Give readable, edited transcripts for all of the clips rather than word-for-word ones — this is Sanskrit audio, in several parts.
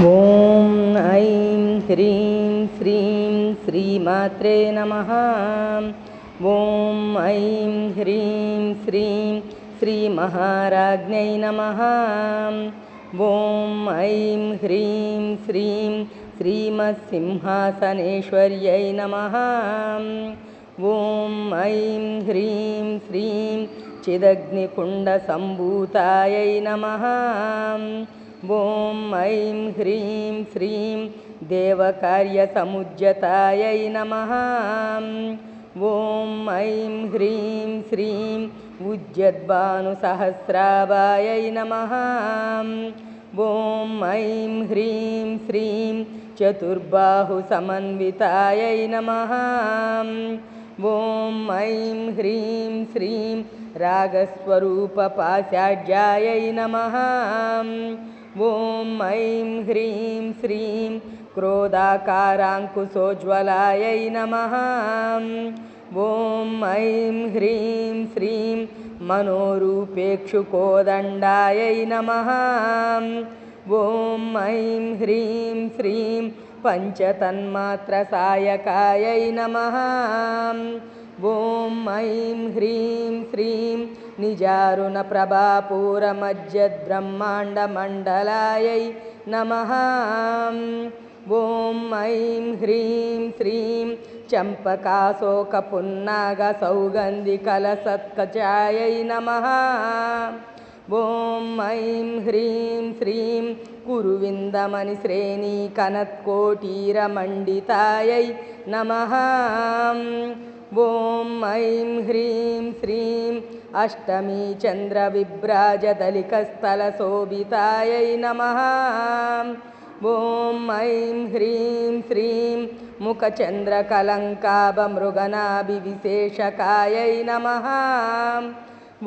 ఓం ఐం హ్రీం శ్రీం శ్రీమాత్రే నమః. ఓం ఐం హ్రీం శ్రీం శ్రీమహారాజ్ఞై నమః. ఓం ఐం హ్రీం శ్రీం శ్రీమత్సింహాసనేశ్వర్యై నమః. ఓం ఐం హ్రీం శ్రీం చిదగ్నికుండసంభూతాయై నమః. ఓం ఐం హ్రీం శ్రీం దేవకార్యసముజ్జతాయై నమః. ఓం ఐం హ్రీం శ్రీం ఉజ్జద్భానుసహస్రాభాయై నమః. ఓం ఐం హ్రీం శ్రీం చతుర్బాహుసమన్వితాయై నమః. ఓం ఐం హ్రీం శ్రీం రాగస్వరూపపాశాఢ్యాయై నమః. ఓం ఐం హ్రీం శ్రీం క్రోధాకారాంకుశోజ్వలాయై నమః. ఓం ఐం హ్రీం శ్రీం మనోరూపేక్షుకోదండాయై నమః. ఓం ఐం హ్రీం శ్రీం పంచతన్మాత్రసాయకాయై నమః. ఓం ఐం హ్రీం శ్రీం నిజారుణ ప్రభాపూరమజ్జద్బ్రహ్మాండమండలాయై నమః. ఓం ఐం హ్రీం శ్రీం చంపకాశోకపున్నాగసౌగంధికలసత్కచాయై నమః. ఓం ఐం హ్రీం శ్రీం కురువిందమణిశ్రేణీకనత్కోటీరమండితాయై నమః. ఓం ఐం హ్రీం శ్రీం అష్టమీ చంద్రవిభ్రాజదలికస్థలశోభితాయై నమః. ఓం ఐం హ్రీం శ్రీం ముఖచంద్రకలంకాభమృగనాభివిశేషకాయై నమః.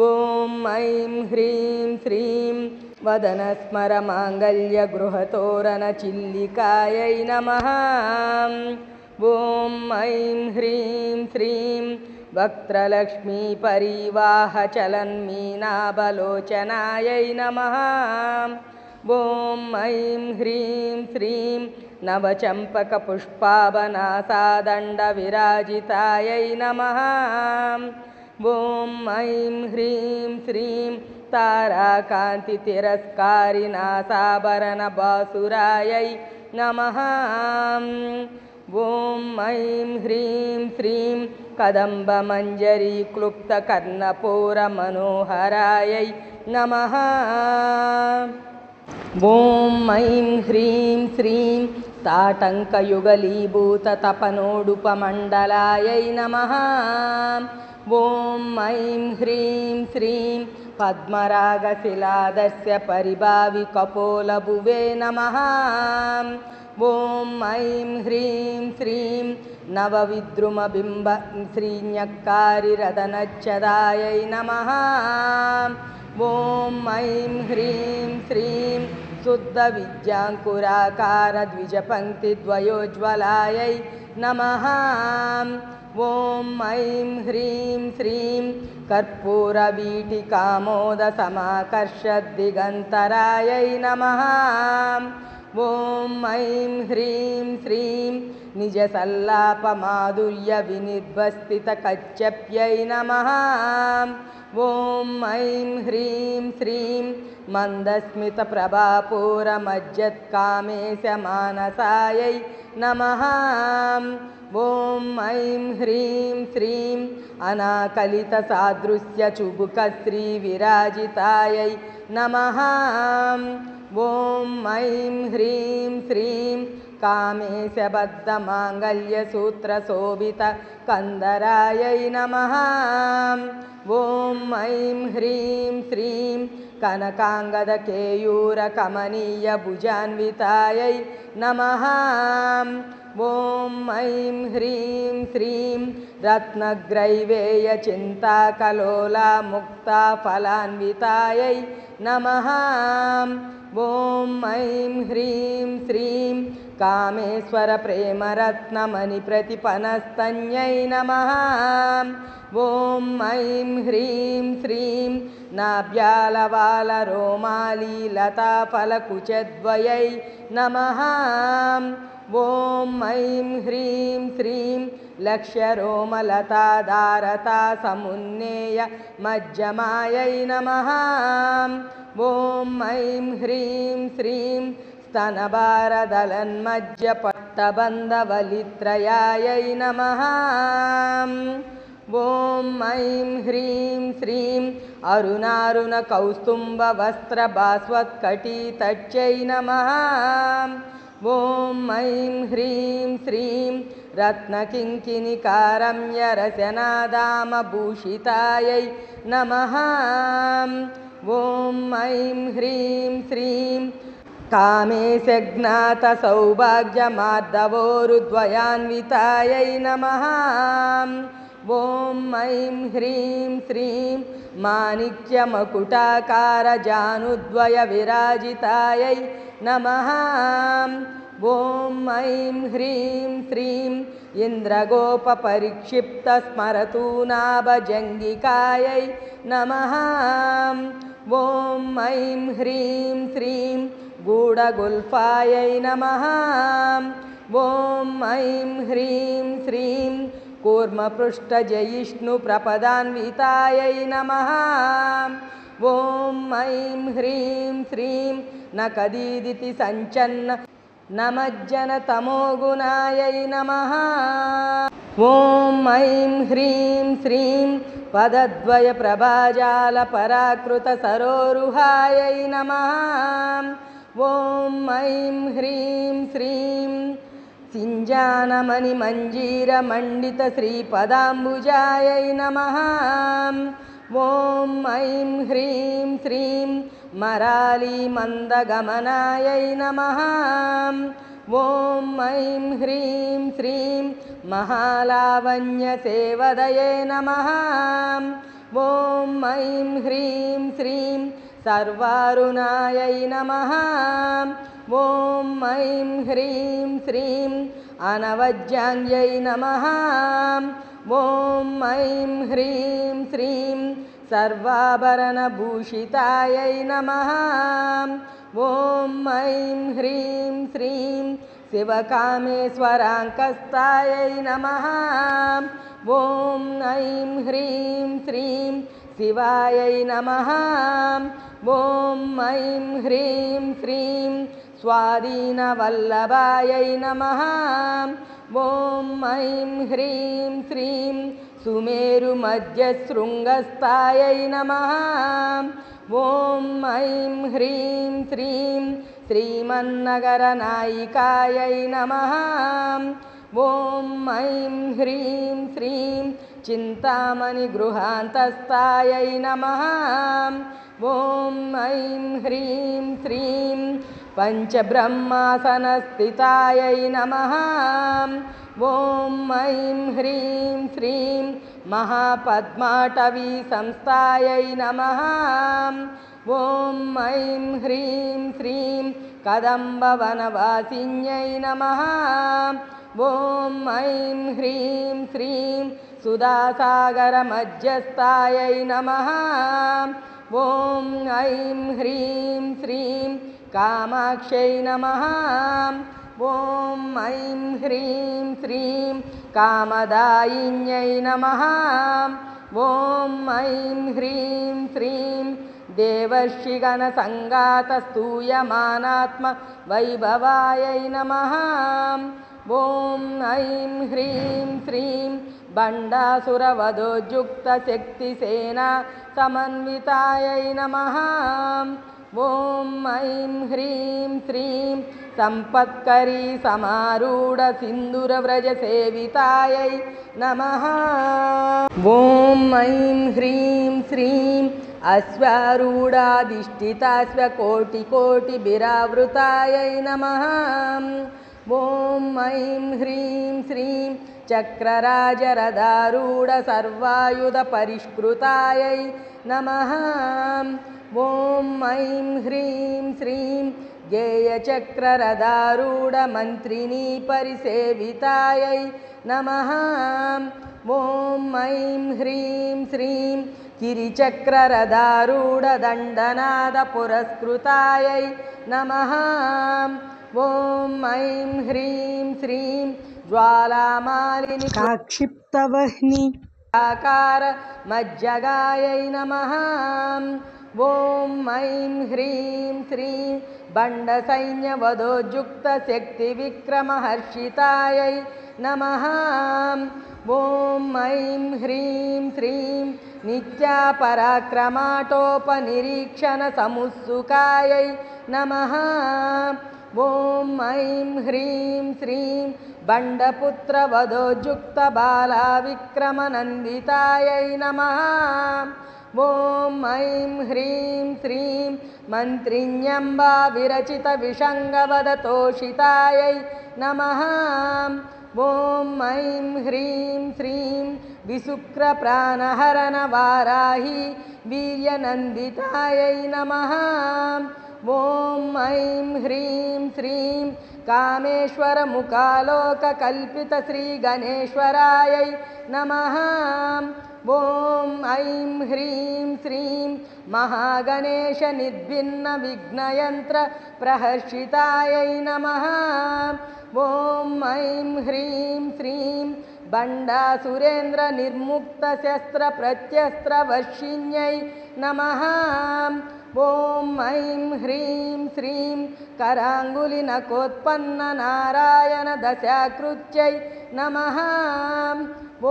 ఓం ఐం హ్రీం శ్రీం వదనస్మరమాంగళ్యగృహతోరణచిల్లికాయై నమః. ఓం ఐం హ్రీం శ్రీం వక్త్రలక్ష్మీపరీవాహచలన్మీనాభలోచనాయై నమః. ఓం ఐం హ్రీం శ్రీం నవచంపకపుష్పాభనాసాదండవిరాజితాయై నమః. ఓం ఐం హ్రీం శ్రీం తారాకాంతితిరస్కారినాసాభరణభాసురాయై నమః. ఓం ఐం హ్రీం శ్రీం కదంబమంజరీక్లుప్తకర్ణపూరమనోహరాయై నమః. ఓం ఐం హ్రీం శ్రీం తాటంకయుగలీభూతతపనోడుపమండలాయై నమః. ఓం ఐం హ్రీం శ్రీం పద్మరాగశిలాదస్య పరిభావికపోలభువే నమః. ఓం ఐం హ్రీం శ్రీం నవవిద్రుమబింబ శ్రీన్యక్కారిరదనచ్చదాయై నమః. ఓం ఐం హ్రీం శ్రీం శుద్ధవిద్యాంకురాకారద్విజపంక్తిద్వయోజ్వలాయై నమః. ఓం ఐం హ్రీం శ్రీం కర్పూరవీటికామోదసమాకర్షద్దిగంతరాయై నమః. ఓం ఐం హ్రీం శ్రీం నిజసల్లాపమాధుర్యవినిర్వస్థితకచ్చప్యై నమః. ఓం ఐం హ్రీం శ్రీం మందస్మితప్రభాపూరమజ్జత్కామేశమానసాయై నమః. ఓం ఐం హ్రీం శ్రీం అనాకలితసాదృశ్యచుబుకశ్రీవిరాజితాయై నమః. ఓం ఐం హ్రీం శ్రీం కామేశబద్ధమాంగళ్యసూత్రశోభితకందరాయై నమః. ఓం ఐం హ్రీం శ్రీం కనకాంగదకేయూరకమనీయభుజాన్వితాయై నమః. ఓం ఐం హ్రీం శ్రీం రత్నగ్రైవేయచింతాకలోలాముక్తాఫలాన్వితాయై నమః. ఓం ఐం హ్రీం శ్రీం कामेश्वरप्रेमरत्नमणिप्रतिपनस्तन्यै नमः। ॐ ऐं ह्रीं श्रीं नाभ्यालवालरोमालीलताफलकुचद्वयै नमः। ॐ ऐं ह्रीं श्रीं लक्ष्यरोमलतादारतासमुन्नेय मज्जमायै नमः। ॐ ऐं ह्रीं श्रीं स्तनभारदलन्मज्जपट्टबन्धवलित्रयायै नमः। ॐ ऐं ह्रीं श्रीं अरुणारुणकौस्तुम्भवस्त्रभास्वत्कटितट्यै नमः। ॐ ऐं ह्रीं श्रीं रत्नकिङ्किणिकारम्यरसनादामभूषितायै नमः। ॐ ऐं ह्रीं श्रीं कामेशज्ञातसौभाग्यमार्दवोरुद्वयान्वितायै नमः। ॐ ऐं ह्रीं श्रीं माणिक्यमकुटाकारजानुद्वयविराजितायै नमः। ॐ ऐं ह्रीं श्रीं इन्द्रगोपपरिक्षिप्तस्मरतूनाभजङ्गिकायै नमः। ॐ ऐं ह्रीं श्रीं गूढगुल्फायै नमः। ॐ ऐं ह्रीं श्रीं कूर्मपृष्ठजयिष्णुप्रपदान्वितायै नमः। ॐ ऐं ह्रीं श्रीं नकदीदिति सञ्चन्न नमज्जनतमोगुणायै नमः। ॐ ऐं ह्रीं श्रीं पदद्वयप्रभाजालपराकृतसरोरुहायै नमः। ॐ ऐं ह्रीं श्रीं सिञ्जानमणिमञ्जीरमण्डितश्रीपदाम्बुजायै नमः। ॐ ऐं ह्रीं श्रीं मरालीमन्दगमनायै नमः। ॐ ऐं ह्रीं श्रीं महालावण्यसेवदये नमः। ॐ ऐं ह्रीं श्रीं सर्वारुणायै नमः। ॐ ऐं ह्रीं श्रीं अनवज्याङ्ग्यै नमः। ॐ ऐं ह्रीं श्रीं सर्वाभरणभूषितायै नमः। ॐ ऐं ह्रीं श्रीं शिवकामेश्वराङ्कस्तायै नमः। ॐ ऐं ह्रीं श्रीं शिवायै नमः। ॐ ऐं ह्रीं श्रीं स्वाधीनवल्लभायै नमः। ॐ ऐं ह्रीं श्रीं सुमेरुमध्यशृङ्गस्थायै नमः। ॐ ऐं ह्रीं श्रीं श्रीमन्नगरनायिकायै नमः। ॐ ऐं ह्रीं श्रीं चिन्तामणिगृहान्तस्थायै नमः। ॐ ऐं ह्रीं श्रीं पञ्चब्रह्मासनस्थितायै नमः। ॐ ऐं ह्रीं श्रीं महापद्माटवीसंस्थायै नमः। ॐ ऐं ह्रीं श्रीं कदम्बवनवासिन्यै नमः। ॐ ऐं ह्रीं श्रीं सुधासागरमध्यस्थायै नमः। ॐ ऐं ह्रीं श्रीं कामाक्ष्यै नमः। ॐ ऐं ह्रीं श्रीं कामदायिन्यै नमः। ॐ ऐं ह्रीं श्रीं देवर्षिगणसङ्गातस्तूयमानात्मवैभवायै नमः। ॐ ऐं ह्रीं श्रीं भण्डासुरवधोद्युक्तशक्तिसेना समन्वितायै नमः। ॐ ऐं ह्रीं श्रीं सम्पत्करी समारूढसिन्दूरव्रजसेवितायै नमः। ॐ ऐं ह्रीं श्रीं अश्वारूढाधिष्ठिताश्वकोटिकोटिभिरावृतायै नमः। ॐ ऐं ह्रीं श्रीं चक्रराजरथारूढसर्वायुधपरिष्कृतायै नमः। ॐ ऐं ह्रीं श्रीं गेयचक्ररथारूढमन्त्रिणी परिसेवितायै नमः। ॐ ऐं ह्रीं श्रीं गिरिचक्ररथारूढदण्डनादपुरस्कृतायै नमः। ॐ ऐं ह्रीं श्रीं ज्वालामालिनि काक्षिप्तवह्नि आकार मज्जगायै नमः। ॐ ऐं ह्रीं श्रीं बण्डसैन्यवधोज्जुक्तशक्तिविक्रमहर्षितायै नमः। ॐ ऐं ह्रीं श्रीं नित्यापराक्रमाटोपनिरीक्षणसमुत्सुकायै नमः। ॐ ऐं ह्रीं श्रीं बण्डपुत्रवधोज्जुक्तबालाविक्रमनन्दितायै नमः। ॐ ऐं ह्रीं श्रीं मन्त्रिण्यम्बाविरचितविषङ्गवदतोषितायै नमः। ॐ ऐं ह्रीं श्रीं विशुक्रप्राणहरणवाराही वीर्यनन्दितायै नमः। ॐ ऐं ह्रीं श्रीं कामेश्वरमुखालोककल्पितश्रीगणेश्वरायै नमः। ॐ ऐं ह्रीं श्रीं महागणेशनिर्भिन्नविघ्नयन्त्रप्रहर्षितायै नमः। ॐ ऐं ह्रीं श्रीं बण्डासुरेन्द्रनिर्मुक्तशस्त्रप्रत्यस्त्रवर्षिण्यै नमः। ॐ ऐं ह्रीं श्रीं कराङ्गुलिनखोत्पन्ननारायणदशाकृत्यै नमः। ॐ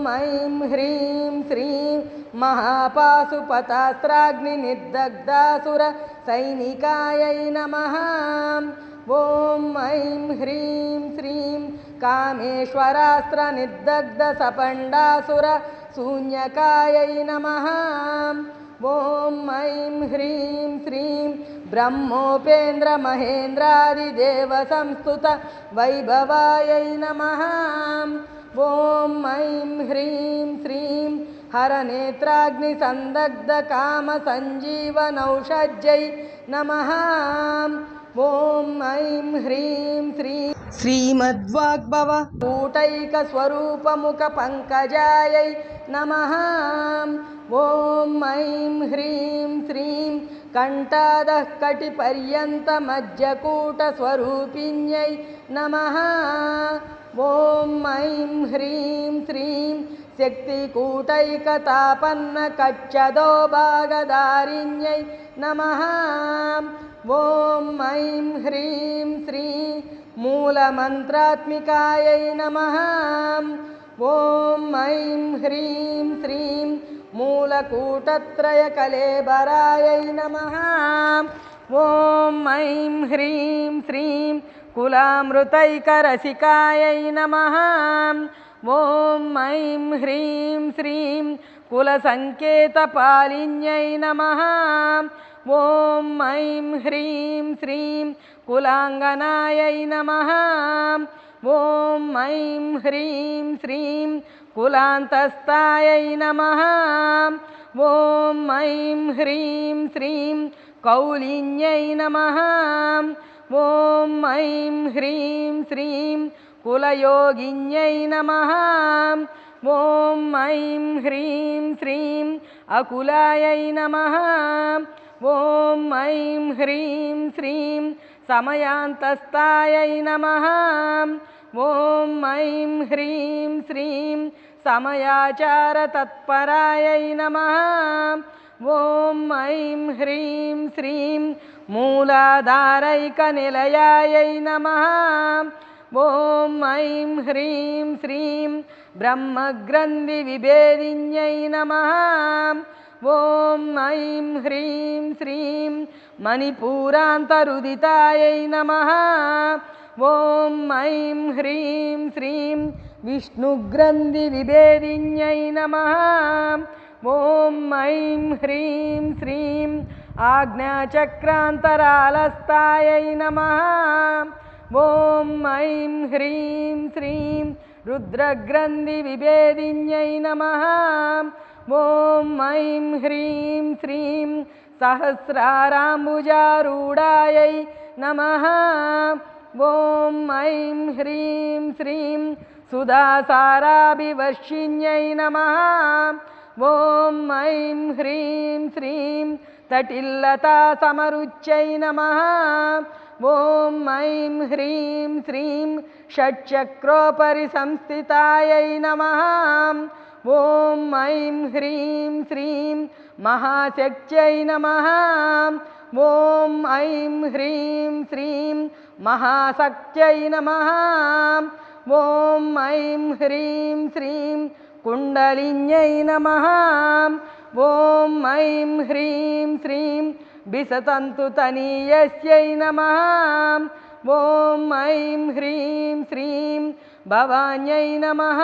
ऐं ह्रीं श्रीं महापाशुपतास्त्राग्निनिर्दग्धासुरसैनिकायै नमः। ॐ ऐं ह्रीं श्रीं कामेश्वरास्त्रनिर्दग्धसपण्डासुरशून्यकायै नमः। ॐ ऐं ह्रीं श्रीं ब्रह्मोपेन्द्रमहेन्द्रादिदेवसंस्तुतवैभवायै नमः। ॐ ऐं ह्रीं श्रीं हरनेत्राग्निसन्दग्धकामसञ्जीवनौषध्यै नमः। ॐ ऐं ह्रीं श्रीं श्रीमद्वाग्भवकूटैकस्वरूपमुखपङ्कजायै नमः। ॐ ऐं ह्रीं श्रीं कण्ठादः कटिपर्यन्तमज्जकूटस्वरूपिण्यै नमः। ॐ ऐं ह्रीं श्रीं शक्तिकूटैकतापन्नकच्छदोभागधारिण्यै नमः। ॐ ऐं ह्रीं श्रीं मूलमन्त्रात्मिकायै नमः। ॐ ऐं ह्रीं श्रीं मूलकूटत्रयकलेबरायै नमः। ॐ ऐं ह्रीं श्रीं कुलामृतैकरसिकायै नमः। ॐ ऐं ह्रीं श्रीं कुलसङ्केतपालिन्यै नमः। ॐ ऐं ह्रीं श्रीं कुलाङ्गनायै नमः। ॐ ऐं ह्रीं श्रीं कुलान्तस्थायै नमः। ॐ ऐं ह्रीं श्रीं कौलिन्यै नमः। ॐ ऐं ह्रीं श्रीं कुलयोगिन्यै नमः। ॐ ऐं ह्रीं श्रीं अकुलायै नमः। ॐ ऐं ह्रीं श्रीं समयान्तस्थायै नमः। ॐ ऐं ह्रीं श्रीं समयाचारतत्परायै नमः। ॐ ऐं ह्रीं श्रीं मूलाधारैकनिलयायै नमः। ॐ ऐं ह्रीं श्रीं ब्रह्मग्रन्थिविभेदिन्यै नमः। ॐ ऐं ह्रीं श्रीं मणिपूरान्तरुदितायै नमः। ॐ ऐं ह्रीं श्रीं विष्णुग्रन्थिविभेदिन्यै नमः। ॐ ऐं ह्रीं श्रीं आज्ञाचक्रान्तरालस्थायै नमः। ॐ ऐं ह्रीं श्रीं रुद्रग्रन्थिविभेदिन्यै नमः। ॐ ऐं ह्रीं श्रीं सहस्राराम्बुजारूढायै नमः। ॐ ऐं ह्रीं श्रीं सुधासाराभिवर्षिण्यै नमः। ॐ ऐं ह्रीं श्रीं तटिल्लतासमरुच्यै नमः। ॐ ऐं ह्रीं श्रीं षट्चक्रोपरि संस्थितायै नमः। ॐ ऐं ह्रीं श्रीं महाशक्त्यै नमः। ॐ ऐं ह्रीं श्रीं महाशक्त्यै नमः। ॐ ऐं ह्रीं श्रीं कुण्डलिन्यै नमः। ॐ ऐं ह्रीं श्रीं विसतन्तुतनीयस्यै नमः। ॐ ऐं ह्रीं श्रीं भवान्यै नमः।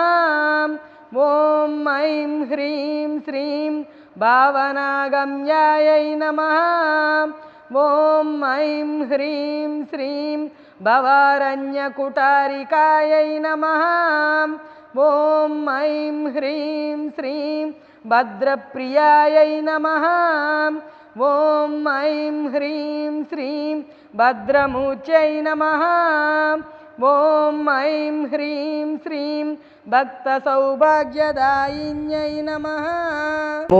ॐ ऐं ह्रीं श्रीं भावनागम्यायै नमः। ॐ ऐं ह्रीं श्रीं भवारण्यकुटारिकायै नमः। ॐ ऐं ह्रीं श्रीं भद्रप्रियायै नमः। ॐ ऐं ह्रीं श्रीं भद्रमूर्त्यै नमः। ॐ ऐं ह्रीं श्रीं भक्तसौभाग्यदायिन्यै नमः। ॐ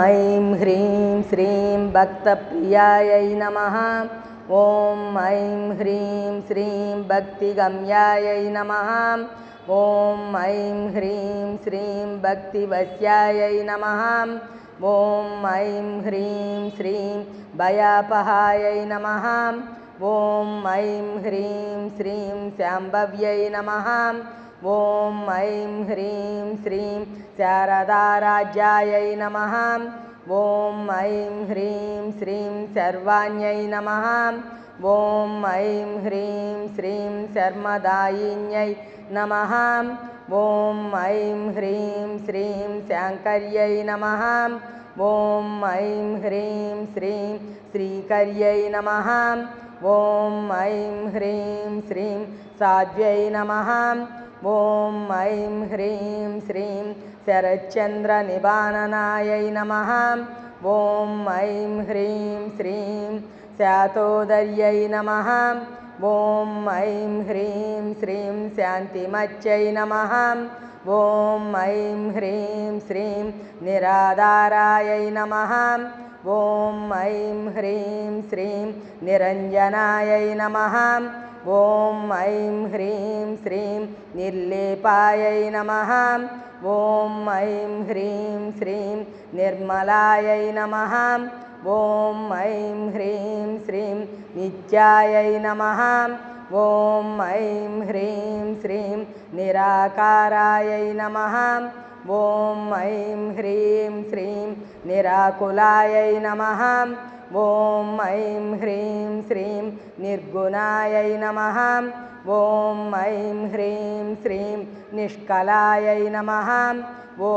ऐं ह्रीं श्रीं भक्तप्रियायै नमः। ॐ ऐं ह्रीं श्रीं भक्तिगम्यायै नमः। ॐ ऐं ह्रीं श्रीं भक्तिवश्यायै नमः। ॐ ऐं ह्रीं श्रीं भयापहायै नमः। ॐ ऐं ह्रीं श्रीं शाम्भव्यै नमः। ॐ ऐं ह्रीं श्रीं शारदाराज्यायै नमः। ॐ ऐं ह्रीं श्रीं सर्वाण्यै नमः। ॐ ऐं ह्रीं श्रीं शर्मदायिन्यै नमः। ॐ ऐं ह्रीं श्रीं शाङ्कर्यै नमः। ॐ ऐं ह्रीं श्रीं श्रीकर्यै नमः। ॐ ऐं ह्रीं श्रीं साध्व्यै नमः। ॐ ऐं ह्रीं श्रीं शरच्चन्द्रनिबाननायै नमः। ॐ ऐं ह्रीं श्रीं शातोदर्यै नमः। ॐ ऐं ह्रीं श्रीं शान्तिमत्यै नमः। ॐ ऐं ह्रीं श्रीं निराधारायै नमः। ॐ ऐं ह्रीं श्रीं निरञ्जनायै नमः। ॐ ऐं ह्रीं श्रीं निर्लेपायै नमः। ॐ ऐं ह्रीं श्रीं निर्मलायै नमः। ॐ ऐं ह्रीं श्रीं नित्यायै नमः। ॐ ऐं ह्रीं श्रीं निराकारायै नमः। ॐ ऐं ह्रीं श्रीं निराकुलायै नमः। ॐ ऐं ह्रीं श्रीं निर्गुणायै नमः। ॐ ऐं ह्रीं श्रीं निष्कलायै नमः। ॐ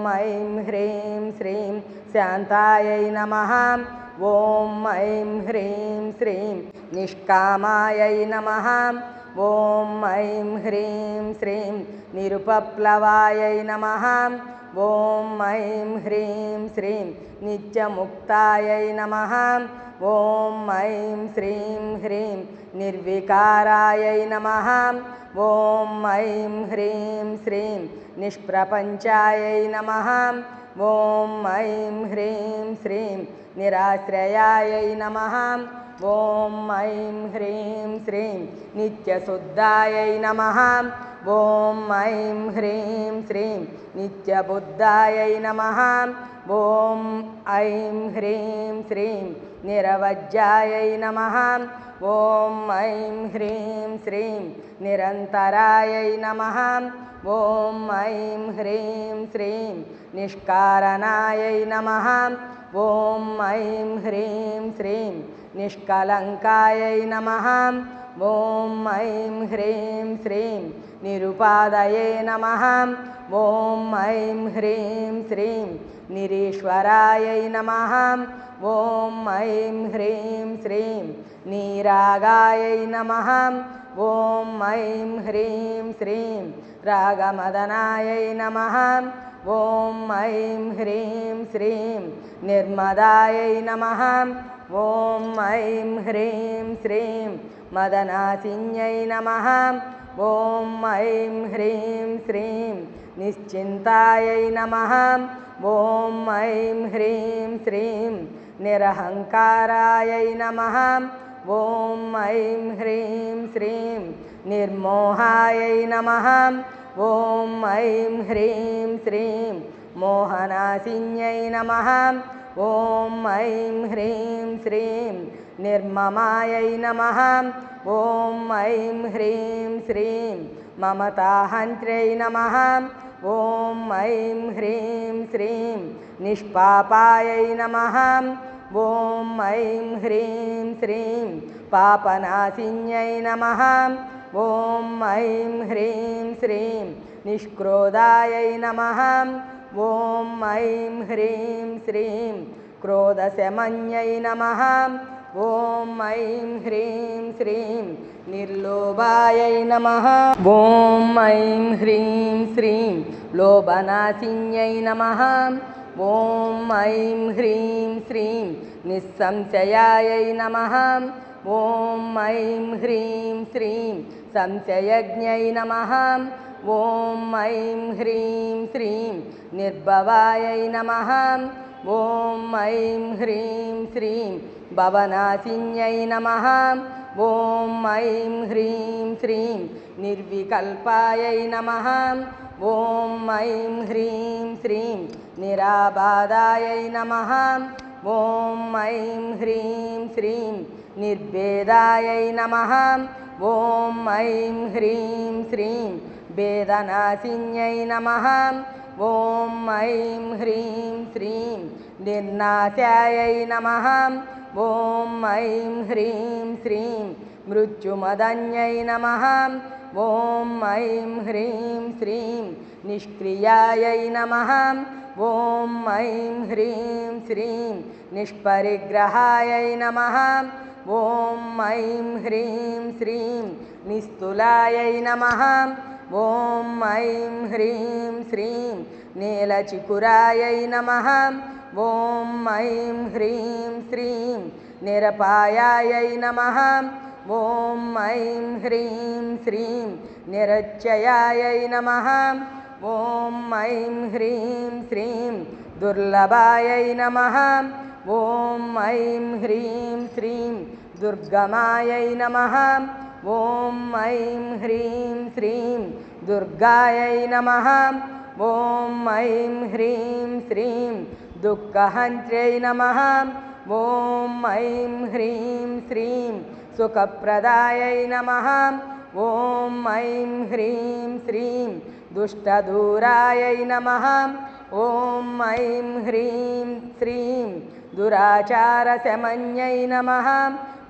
ऐं ह्रीं श्रीं शान्तायै नमः। ॐ ऐं ह्रीं श्रीं निष्कामायै नमः। ॐ ऐं ह्रीं श्रीं निरुपप्लवायै नमः। ॐ ऐं ह्रीं श्रीं नित्यमुक्तायै नमः। ॐ ऐं श्रीं ह्रीं निर्विकारायै नमः। ॐ ऐं ह्रीं श्रीं निष्प्रपञ्चायै नमः। ॐ ऐं ह्रीं श्रीं निराश्रयायै नमः। ॐ ऐं ह्रीं श्रीं नित्यशुद्धायै नमः। ॐ ऐं ह्रीं श्रीं नित्यबुद्धायै नमः। ॐ ऐं ह्रीं श्रीं निरवज्यायै नमः। ॐ ऐं ह्रीं श्रीं निरन्तरायै नमः। ॐ ऐं ह्रीं श्रीं निष्कारणायै नमः। ॐ ऐं ह्रीं श्रीं निष्कलङ्कायै नमः। ॐ ऐं ह्रीं श्रीं निरुपादये नमः। ॐ ऐं ह्रीं श्रीं निरीश्वरायै नमः। ॐ ऐं ह्रीं श्रीं नीरागायै नमः। ॐ ऐं ह्रीं श्रीं रागमदनायै नमः। ॐ ऐं ह्रीं श्रीं निर्मदायै नमः। ॐ ऐं ह्रीं श्रीं मदनासिन्यै नमः ॐ ऐं ह्रीं श्रीं निश्चिन्तायै नमः ॐ ऐं ह्रीं श्रीं निरहङ्कारायै नमः ॐ ऐं ह्रीं श्रीं निर्मोहायै नमः ॐ ऐं ह्रीं श्रीं मोहनासिन्यै नमः ॐ ऐं ह्रीं श्रीं निर्ममायै नमः ॐ ऐं ह्रीं श्रीं ममताहन्त्र्यै नमः ॐ ऐं ह्रीं श्रीं निष्पापायै नमः ॐ ऐं ह्रीं श्रीं पापनाशिन्यै नमः ॐ ऐं ह्रीं श्रीं निष्क्रोधायै नमः ॐ ऐं ह्रीं श्रीं क्रोधशमन्यै नमः ॐ ऐं ह्रीं श्रीं निर्लोभायै नमः ॐ ऐं ह्रीं श्रीं लोभनाशिन्यै नमः ॐ ऐं ह्रीं श्रीं निस्संशयायै नमः ॐ ऐं ह्रीं श्रीं संशयज्ञै नमः ॐ ऐं ह्रीं श्रीं निर्भवायै नमः ॐ ऐं ह्रीं श्रीं भवनाशिन्यै नमः ॐ ऐं ह्रीं श्रीं निर्विकल्पायै नमः ॐ ऐं ह्रीं श्रीं निराबाधायै नमः ॐ ऐं ह्रीं श्रीं निर्भेदायै नमः ॐ ऐं ह्रीं श्रीं वेदनाशिन्यै नमः ॐ ऐं ह्रीं श्रीं निर्नाशायै नमः ॐ ऐं ह्रीं श्रीं मृत्युमदन्यै नमः ॐ ऐं ह्रीं श्रीं निष्क्रियायै नमः ॐ ऐं ह्रीं श्रीं निष्परिग्रहायै नमः ॐ ऐं ह्रीं श्रीं निस्तुलायै नमः ॐ ऐं ह्रीं श्रीं नीलचिकुरायै नमः ॐ ऐं ह्रीं श्रीं निरपायायै नमः ॐ ऐं ह्रीं श्रीं निरच्चयायै नमः ॐ ऐं ह्रीं श्रीं दुर्लभायै नमः ॐ ऐं ह्रीं श्रीं दुर्गमायै नमः ॐ ऐं ह्रीं श्रीं दुर्गायै नमः ॐ ऐं ह्रीं श्रीं दुःखहन्त्र्यै नमः ॐ ऐं ह्रीं श्रीं सुखप्रदायै नमः ॐ ऐं ह्रीं श्रीं दुष्टदूरायै नमः ॐ ऐं ह्रीं श्रीं दुराचारशमन्यै नमः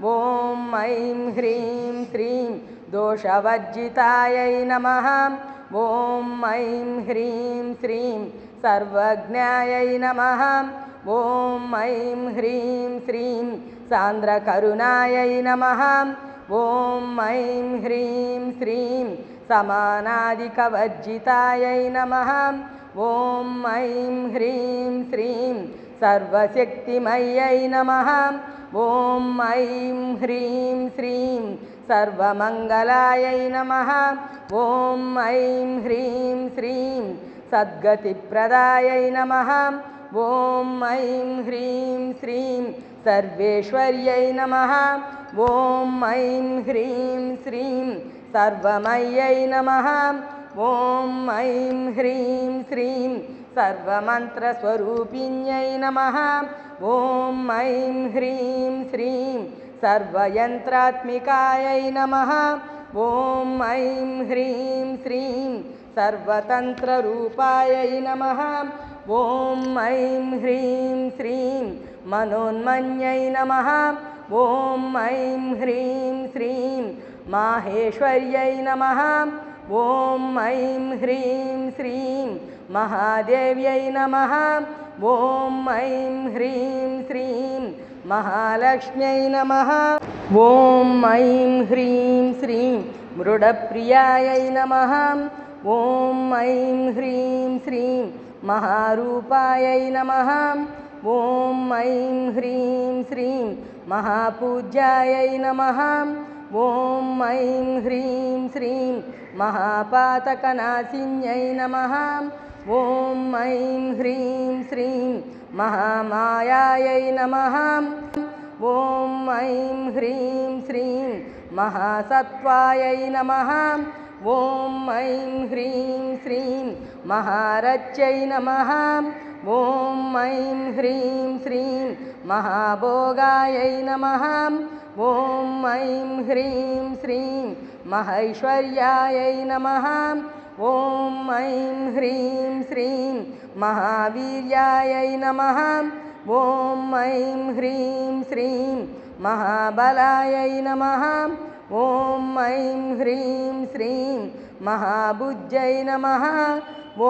ॐ ऐं ह्रीं श्रीं दोषवर्जितायै नमः ॐ ऐं ह्रीं श्रीं सर्वज्ञायै नमः ॐ ऐं ह्रीं श्रीं सान्द्रकरुणायै नमः ॐ ऐं ह्रीं श्रीं समानादिकवर्जितायै नमः ॐ ऐं ह्रीं श्रीं सर्वशक्तिमयै नमः ॐ ऐं ह्रीं श्रीं सर्वमङ्गलायै नमः ॐ ऐं ह्रीं श्रीं सद्गतिप्रदायै नमः ॐ ऐं ह्रीं श्रीं सर्वेश्वर्यै नमः ॐ ऐं ह्रीं श्रीं सर्वमय्यै नमः ॐ ऐं ह्रीं श्रीं सर्वमन्त्रस्वरूपिण्यै नमः ॐ ऐं ह्रीं श्रीं सर्वयन्त्रात्मिकायै नमः ॐ ऐं ह्रीं श्रीं सर्वतन्त्ररूपायै नमः ॐ ऐं ह्रीं श्रीं मनोन्मन्यै नमः ॐ ऐं ह्रीं श्रीं माहेश्वर्यै नमः ॐ ऐं ह्रीं श्रीं महादेव्यै नमः ॐ ऐं ह्रीं श्रीं महालक्ष्म्यै नमः ॐ ऐं ह्रीं श्रीं मृडप्रियायै नमः ॐ ऐं ह्रीं श्रीं महारूपायै नमः ॐ ऐं ह्रीं श्रीं महापूज्यायै नमः। ॐ ऐं ह्रीं श्रीं महापातकनाशिन्यै नमः। ॐ ऐं ह्रीं श्रीं महामायायै नमः। ॐ ऐं ह्रीं श्रीं महासत्त्वायै नमः। ॐ ऐं ह्रीं श्रीं महारच्यै नमः। ॐ ऐं ह्रीं श्रीं महाभोगायै नमः। ॐ ऐं ह्रीं श्रीं महैश्वर्यायै नमः। ॐ ऐं ह्रीं श्रीं महावीर्यायै नमः। ॐ ऐं ह्रीं श्रीं महाबलायै नमः। ॐ ऐं ह्रीं श्रीं महाबुद्ध्यै नमः। ॐ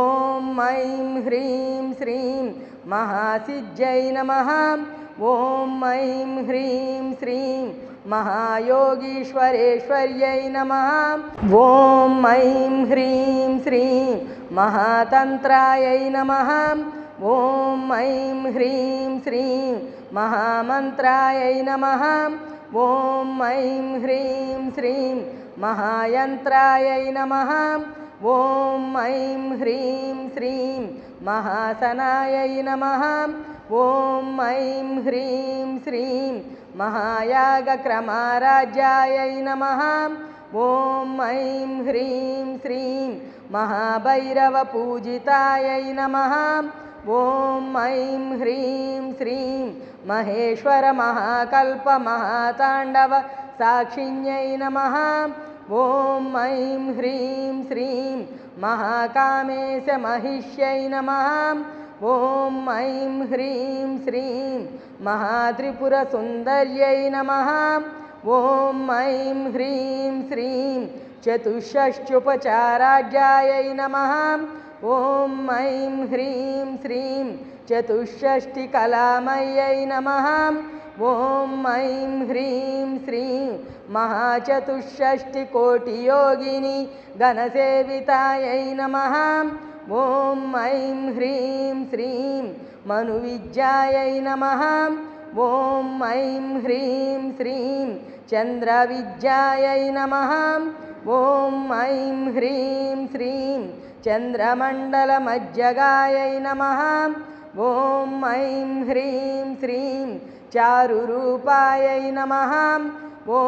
ऐं ह्रीं श्रीं महासिद्ध्यै नमः। ॐ ऐं ह्रीं श्रीं महायोगीश्वरेश्वर्यै नमः। ॐ ऐं ह्रीं श्रीं महातन्त्रायै नमः। ॐ ऐं ह्रीं श्रीं महामन्त्रायै नमः। ॐ ऐं ह्रीं श्रीं महायन्त्रायै नमः। ॐ ऐं ह्रीं श्रीं महासनायै नमः। ॐ ऐं ह्रीं श्रीं महायागक्रमाराज्यायै नमः। ॐ ऐं ह्रीं श्रीं महाभैरवपूजितायै नमः। ॐ ऐं ह्रीं श्रीं महेश्वरमहाकल्पमहाताण्डवसाक्षिण्यै नमः। ॐ ऐं ह्रीं श्रीं महाकामेशमहिष्यै नमः। ॐ ऐं ह्रीं श्रीं महात्रिपुरसुन्दर्यै नमः। ॐ ऐं ह्रीं श्रीं चतुष्षष्ट्युपचाराढ्यायै नमः। ॐ ऐं ह्रीं श्रीं चतुष्षष्टिकलामय्यै नमः। ॐ ऐं ह्रीं श्रीं महाचतुष्षष्टिकोटियोगिनी गणसेवितायै नमः। ॐ ऐं ह्रीं श्रीं मनुविद्यायै नमः। ॐ ऐं ह्रीं श्रीं चन्द्रविद्यायै नमः। ॐ ऐं ह्रीं श्रीं चन्द्रमण्डलमज्जगायै नमः। ॐ ऐं ह्रीं श्रीं चारुरूपायै नमः। ॐ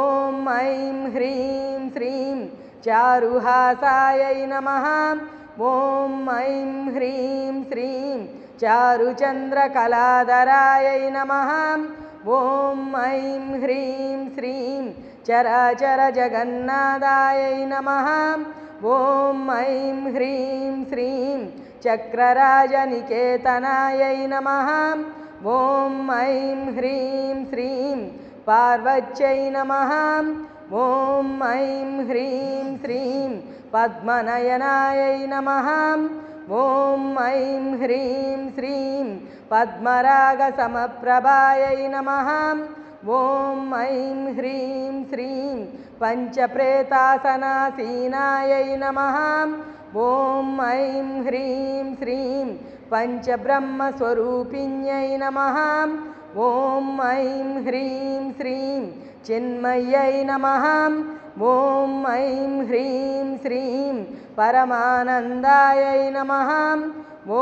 ऐं ह्रीं श्रीं चारुहासायै नमः। ॐ ऐं ह्रीं श्रीं चारुचन्द्रकलाधरायै नमः। ॐ ऐं ह्रीं श्रीं चराचरजगन्नाथायै नमः। ॐ ऐं ह्रीं श्रीं चक्रराजनिकेतनायै नमः। ॐ ऐं ह्रीं श्रीं पार्वत्यै नमः। ॐ ऐं ह्रीं श्रीं पद्मनयनायै नमः। ॐ ऐं ह्रीं श्रीं पद्मरागसमप्रभायै नमः। ॐ ऐं ह्रीं श्रीं पञ्चप्रेतासनासीनायै नमः। ॐ ऐं ह्रीं श्रीं पञ्चब्रह्मस्वरूपिण्यै नमः। ॐ ऐं ह्रीं श्रीं चिन्मय्यै नमः। ॐ ऐं ह्रीं श्रीं परमानन्दायै नमः। ॐ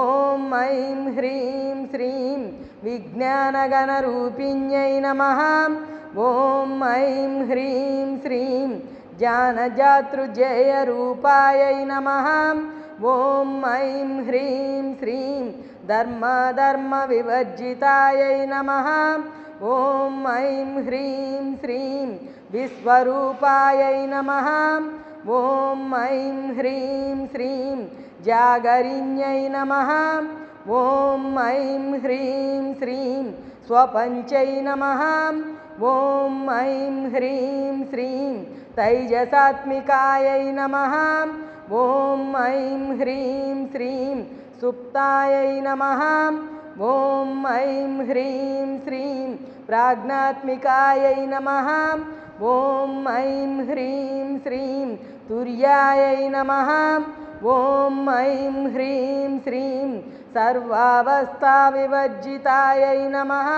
ऐं ह्रीं श्रीं विज्ञानगणरूपिण्यै नमः। ॐ ऐं ह्रीं श्रीं ज्ञानजातृजयरूपायै नमः। ॐ ऐं ह्रीं श्रीं धर्मविवर्जितायै नमः। ॐ ऐं ह्रीं श्रीं विश्वरूपायै नमः। ॐ ऐं ह्रीं श्रीं जागरिण्यै नमः। ॐ ऐं ह्रीं श्रीं स्वपञ्चै नमः। ॐ ऐं ह्रीं श्रीं तैजसात्मिकायै नमः। ॐ ऐं ह्रीं श्रीं सुप्तायै नमः। ॐ ऐं ह्रीं श्रीं प्राज्ञात्मिकायै नमः। ॐ ऐं ह्रीं श्रीं तुर्यायै नमः। ॐ ऐं ह्रीं श्रीं सर्वावस्थाविवर्जितायै नमः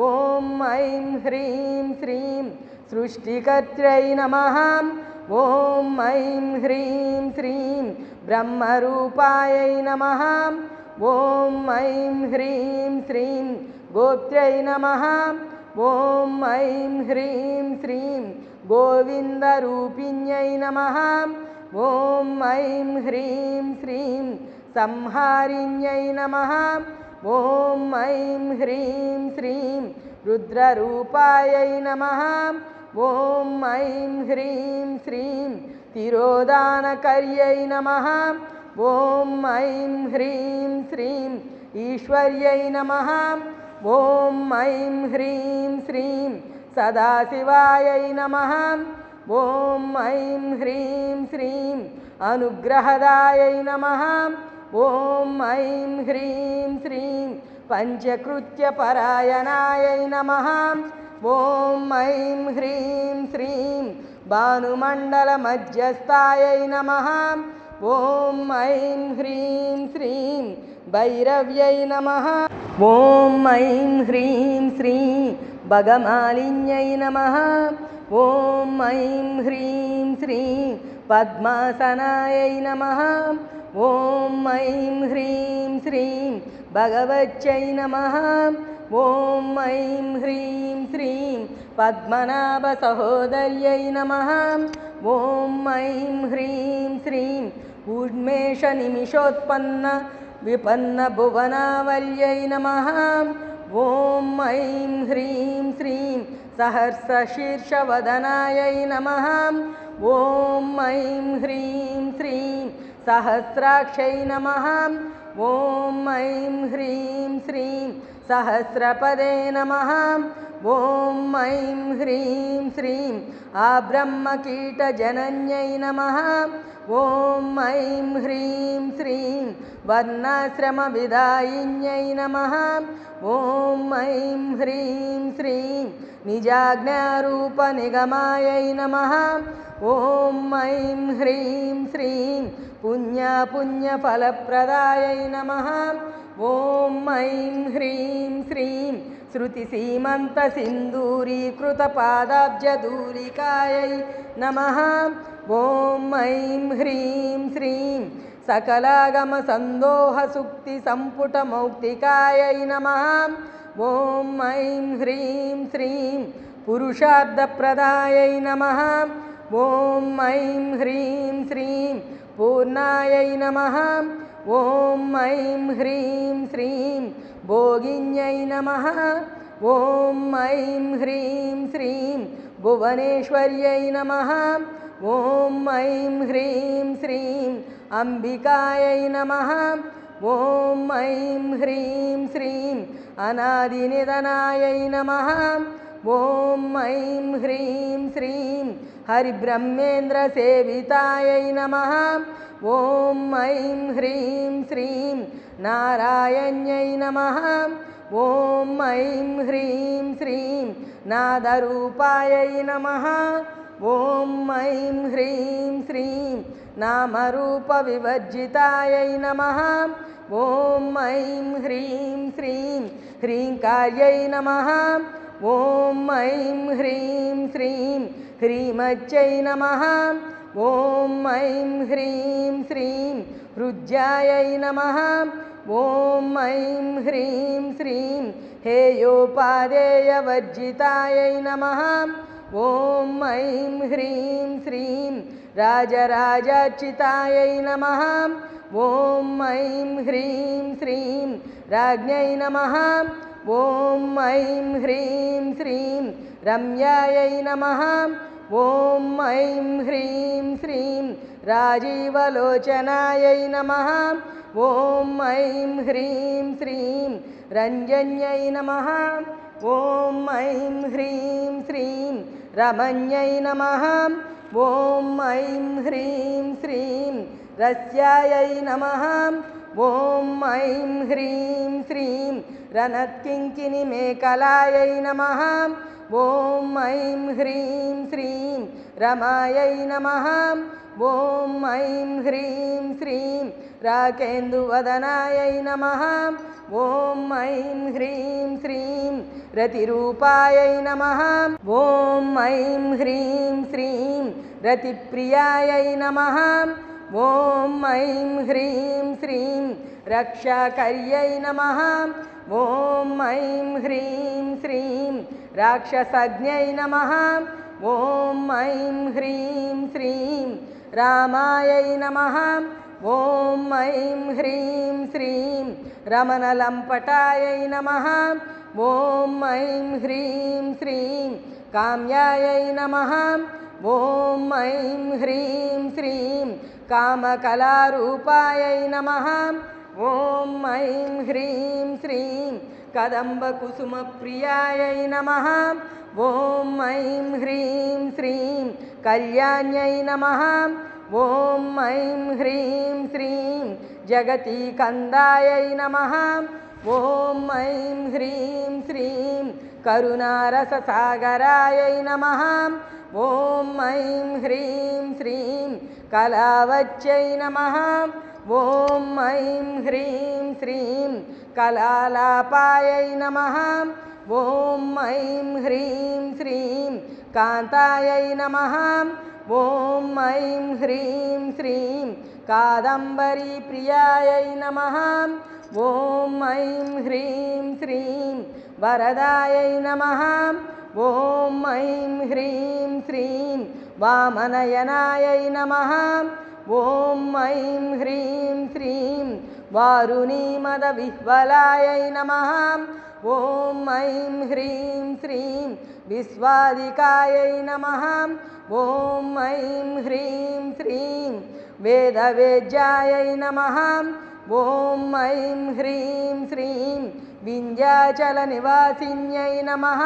ॐ ऐं ह्रीं श्रीं सृष्टिकर्त्यै नमः ॐ ऐं ह्रीं श्रीं ब्रह्मरूपायै नमः ॐ ऐं ह्रीं श्रीं गोप्त्यै नमः ॐ ऐं ह्रीं श्रीं गोविन्दरूपिण्यै नमः ॐ ऐं ह्रीं श्रीं संहारिण्यै नमः ॐ ऐं ह्रीं श्रीं रुद्ररूपायै नमः ॐ ऐं ह्रीं श्रीं तिरोधानकर्यै नमः ॐ ऐं ह्रीं श्रीं ईश्वर्यै नमः ॐ ऐं ह्रीं श्रीं सदाशिवायै नमः ॐ ऐं ह्रीं श्रीं अनुग्रहदायै नमः ॐ ऐं ह्रीं श्रीं पञ्चकृत्यपरायणायै नमः ॐ ऐं ह्रीं श्रीं भानुमण्डलमध्यस्थायै नमः ॐ ऐं ह्रीं श्रीं भैरव्यै नमः ॐ ऐं ह्रीं श्रीं भगमालिन्यै नमः ॐ ऐं ह्रीं श्रीं पद्मासनायै नमः ॐ ऐं ह्रीं श्रीं भगवत्यै नमः ॐ ऐं ह्रीं श्रीं पद्मनाभसहोदर्यै नमः ॐ ऐं ह्रीं श्रीं उन्मेषनिमिषोत्पन्न विपन्नभुवनावल्यै नमः ॐ ऐं ह्रीं श्रीं सहस्रशीर्षवदनायै नमः ॐ ऐं ह्रीं श्रीं सहस्राक्षै नमः ॐ ऐं ह्रीं श्रीं सहस्रपदे नमः ॐ ऐं ह्रीं श्रीं आब्रह्मकीटजनन्यै नमः ॐ ऐं ह्रीं श्रीं वर्णाश्रमविदायिन्यै नमः ॐ ऐं ह्रीं श्रीं निजाज्ञारूपनिगमायै नमः ॐ ऐं ह्रीं श्रीं पुण्यफलप्रदायै नमः ॐ ऐं ह्रीं श्रीं श्रुतिसीमन्तसिन्दूरीकृतपादाब्जधूलिकायै नमः ॐ ऐं ह्रीं श्रीं सकलागमसन्दोहसुक्तिसम्पुटमौक्तिकायै नमः ॐ ऐं ह्रीं श्रीं पुरुषार्थप्रदायै नमः ॐ ऐं ह्रीं श्रीं पूर्णायै नमः ॐ ऐं ह्रीं श्रीं भोगिन्यै नमः ॐ ऐं ह्रीं श्रीं भुवनेश्वर्यै नमः ॐ ऐं ह्रीं श्रीं अम्बिकायै नमः ॐ ऐं ह्रीं श्रीं अनादिनिधनायै नमः ॐ ऐं ह्रीं श्रीं हरिब्रह्मेन्द्रसेवितायै नमः ॐ ऐं ह्रीं श्रीं नारायण्यै नमः ॐ ऐं ह्रीं श्रीं नादरूपायै नमः ॐ ऐं ह्रीं श्रीं नामरूपविवर्जितायै नमः ॐ ऐं ह्रीं श्रीं ह्रीङ्कार्यै नमः ॐ ऐं ह्रीं श्रीं ह्रीमच्यै नमः ॐ ऐं ह्रीं श्रीं हृज्यायै नमः ॐ ऐं ह्रीं श्रीं हेयोपादेयवर्जितायै नमः ॐ ऐं ह्रीं श्रीं राजराजार्चितायै नमः ॐ ऐं ह्रीं श्रीं राज्ञै नमः ॐ ऐं ह्रीं श्रीं रम्यायै नमः ॐ ऐं ह्रीं श्रीं राजीवलोचनायै नमः ॐ ऐं ह्रीं श्रीं रञ्जन्यै नमः ॐ ऐं ह्रीं श्रीं रमण्यै नमः ॐ ऐं ह्रीं श्रीं रस्यायै नमः ॐ ऐं ह्रीं श्रीं रणत्किङ्किणिमेखलायै नमः ॐ ऐं ह्रीं श्रीं रमायै नमः ॐ ऐं ह्रीं श्रीं राकेन्दुवदनायै नमः ॐ ऐं ह्रीं श्रीं रतिरूपायै नमः ॐ ऐं ह्रीं श्रीं रतिप्रियायै नमः ॐ ऐं ह्रीं श्रीं रक्षाकर्यै नमः ॐ ऐं ह्रीं श्रीं राक्षसज्ञै नमः ॐ ऐं ह्रीं श्रीं रामायै नमः ॐ ऐं ह्रीं श्रीं रमणलम्पटायै नमः ॐ ऐं ह्रीं श्रीं काम्यायै नमः ॐ ऐं ह्रीं श्रीं कामकलारूपायै नमः ॐ ऐं ह्रीं श्रीं कदम्बकुसुमप्रियायै नमः ॐ ऐं ह्रीं श्रीं कल्याण्यै नमः ॐ ऐं ह्रीं श्रीं जगतीकन्दायै नमः ॐ ऐं ह्रीं श्रीं करुणारससागरायै नमः ॐ ऐं ह्रीं श्रीं कलावत्यै नमः ॐ ऐं ह्रीं श्रीं कलालापायै नमः ॐ ऐं ह्रीं श्रीं कान्तायै नमः ॐ ऐं ह्रीं श्रीं कादम्बरीप्रियायै नमः ॐ ऐं ह्रीं श्रीं वरदायै नमः ॐ ऐं ह्रीं श्रीं वामनयनायै नमः ॐ ऐं ह्रीं श्रीं वारुणीमदविह्वलायै नमः ॐ ऐं ह्रीं श्रीं विश्वादिकायै नमः ॐ ऐं ह्रीं श्रीं वेदवेद्यायै नमः ॐ ऐं ह्रीं श्रीं विन्ध्याचलनिवासिन्यै नमः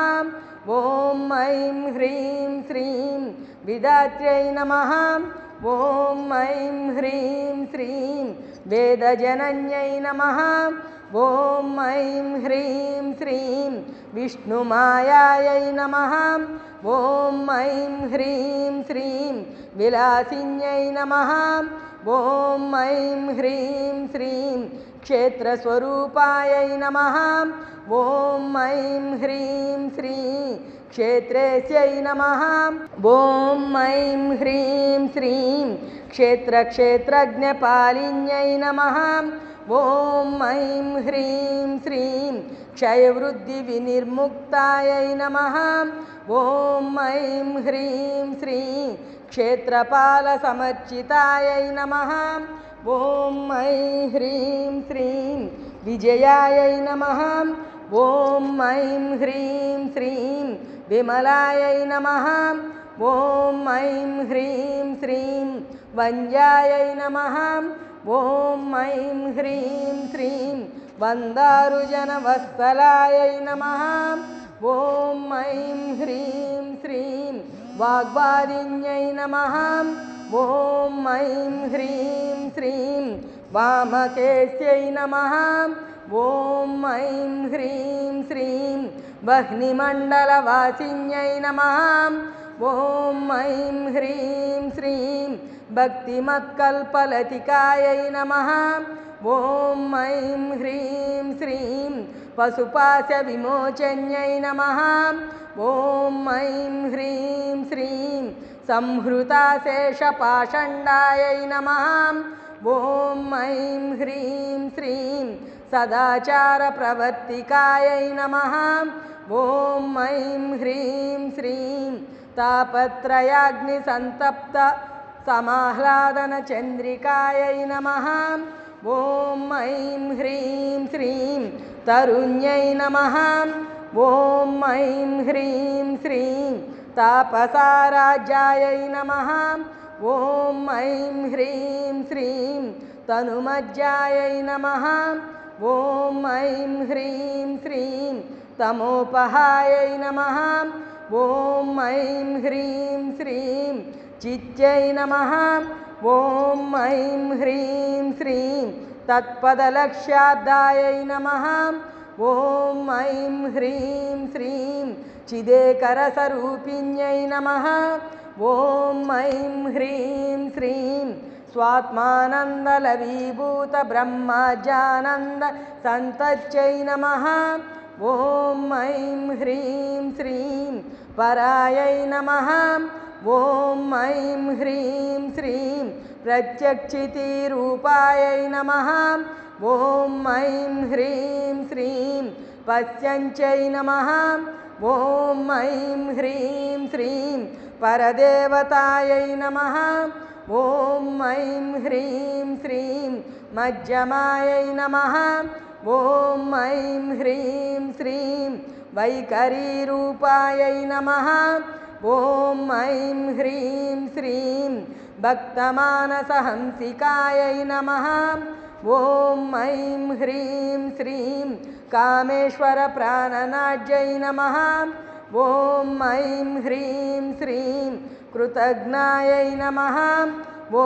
ॐ ऐं ह्रीं श्रीं विधात्र्यै नमः ॐ ऐं ह्रीं श्रीं वेदजनन्यै नमः ॐ ऐं ह्रीं श्रीं विष्णुमायायै नमः ॐ ऐं ह्रीं श्रीं विलासिन्यै नमः ॐ ऐं ह्रीं श्रीं क्षेत्रस्वरूपायै नमः ॐ ऐं ह्रीं श्रीं क्षेत्रेस्यै नमः ॐ ऐं ह्रीं श्रीं क्षेत्रक्षेत्रज्ञपालिन्यै नमः ॐ ऐं ह्रीं श्रीं क्षयवृद्धिविनिर्मुक्तायै नमः ॐ ऐं ह्रीं श्रीं क्षेत्रपालसमर्चितायै नमः ॐ ऐं ह्रीं श्रीं विजयायै नमः ॐ ऐं ह्रीं श्रीं विमलायै नमः ॐ ऐं ह्रीं श्रीं वन्द्यायै नमः ॐ ऐं ह्रीं श्रीं वन्दारुजनवत्सलायै नमः ॐ ऐं ह्रीं श्रीं वाग्वादिन्यै नमः ॐ ऐं ह्रीं श्रीं वामकेश्यै नमः ॐ ऐं ह्रीं श्रीं वह्निमण्डलवासिन्यै नमः ॐ ऐं ह्रीं श्रीं भक्तिमत्कल्पलतिकायै नमः ॐ ऐं ह्रीं श्रीं पशुपाशविमोचन्यै नमः ॐ ऐं ह्रीं श्रीं संहृताशेषपाषण्डायै नमः ॐ ऐं ह्रीं श्रीं सदाचारप्रवर्तिकायै नमः ॐ ऐं ह्रीं श्रीं तापत्रयाग्निसन्तप्त समाह्लादनचन्द्रिकायै नमः ॐ ऐं ह्रीं श्रीं तरुण्यै नमः ॐ ऐं ह्रीं श्रीं तापसाराज्यायै नमः ॐ ऐं ह्रीं श्रीं तनुमज्जायै नमः ॐ ऐं ह्रीं श्रीं तमोपहायै नमः ॐ ऐं ह्रीं श्रीं चित्यै नमः ॐ ऐं ह्रीं श्रीं तत्पदलक्ष्यादायै नमः ॐ ऐं ह्रीं श्रीं चिदेकरसरूपिण्यै नमः। ॐ ऐं ह्रीं श्रीं स्वात्मानन्दलवीभूतब्रह्मजानन्दसन्तत्यै नमः। ॐ ऐं ह्रीं श्रीं परायै नमः। ॐ ऐं ह्रीं श्रीं प्रत्यक्षितिरूपायै नमः। ॐ ऐं ह्रीं श्रीं पश्यन्त्यै नमः। ॐ ऐं ह्रीं श्रीं परदेवतायै नमः। ॐ ऐं ह्रीं श्रीं मध्यमायै नमः। ॐ ऐं ह्रीं श्रीं वैखरीरूपायै नमः। ॐ ऐं ह्रीं श्रीं भक्तमानसहंसिकायै नमः। ॐ ऐं ह्रीं श्रीं कामेश्वरप्राणनाट्यै नमः। ॐ ऐं ह्रीं श्रीं कृतघ्नायै नमः। ॐ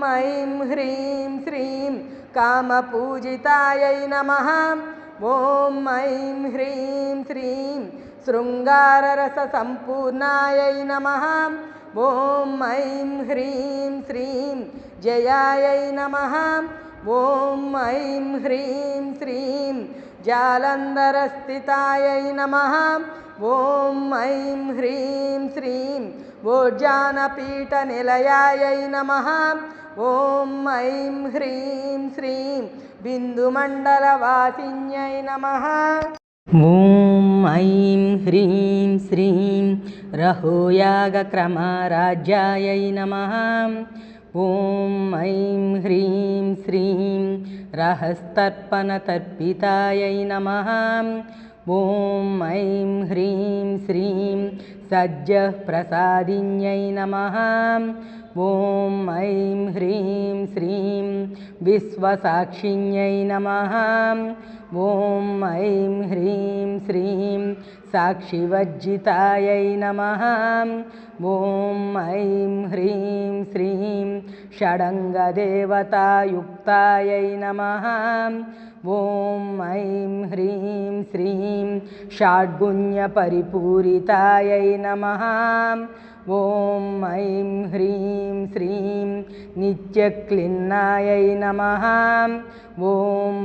ऐं ह्रीं श्रीं कामपूजितायै नमः। ॐ ऐं ह्रीं श्रीं शृङ्गाररससम्पूर्णायै नमः। ॐ ऐं ह्रीं श्रीं जयायै नमः। ॐ ऐं ह्रीं श्रीं जालन्धरस्थितायै नमः। ॐ ऐं ह्रीं श्रीं भोज्यानपीठनिलयायै नमः। ॐ ऐं ह्रीं श्रीं बिन्दुमण्डलवासिन्यै नमः। ॐ ऐं ह्रीं श्रीं रहोयागक्रमराज्यायै नमः। ॐ ऐं ह्रीं श्रीं रहस्तर्पणतर्पितायै नमः। ॐ ऐं ह्रीं श्रीं सज्जःप्रसादिन्यै नमः। ॐ ऐं ह्रीं श्रीं विश्वसाक्षिण्यै नमः। ॐ ऐं ह्रीं श्रीं साक्षिवज्जितायै नमः। ॐ ऐं ह्रीं श्रीं षडङ्गदेवतायुक्तायै नमः। ॐ ऐं ह्रीं श्रीं षड्गुण्यपरिपूरितायै नमः। ॐ ऐं ह्रीं श्रीं नित्यक्लिन्नायै नमः। ॐ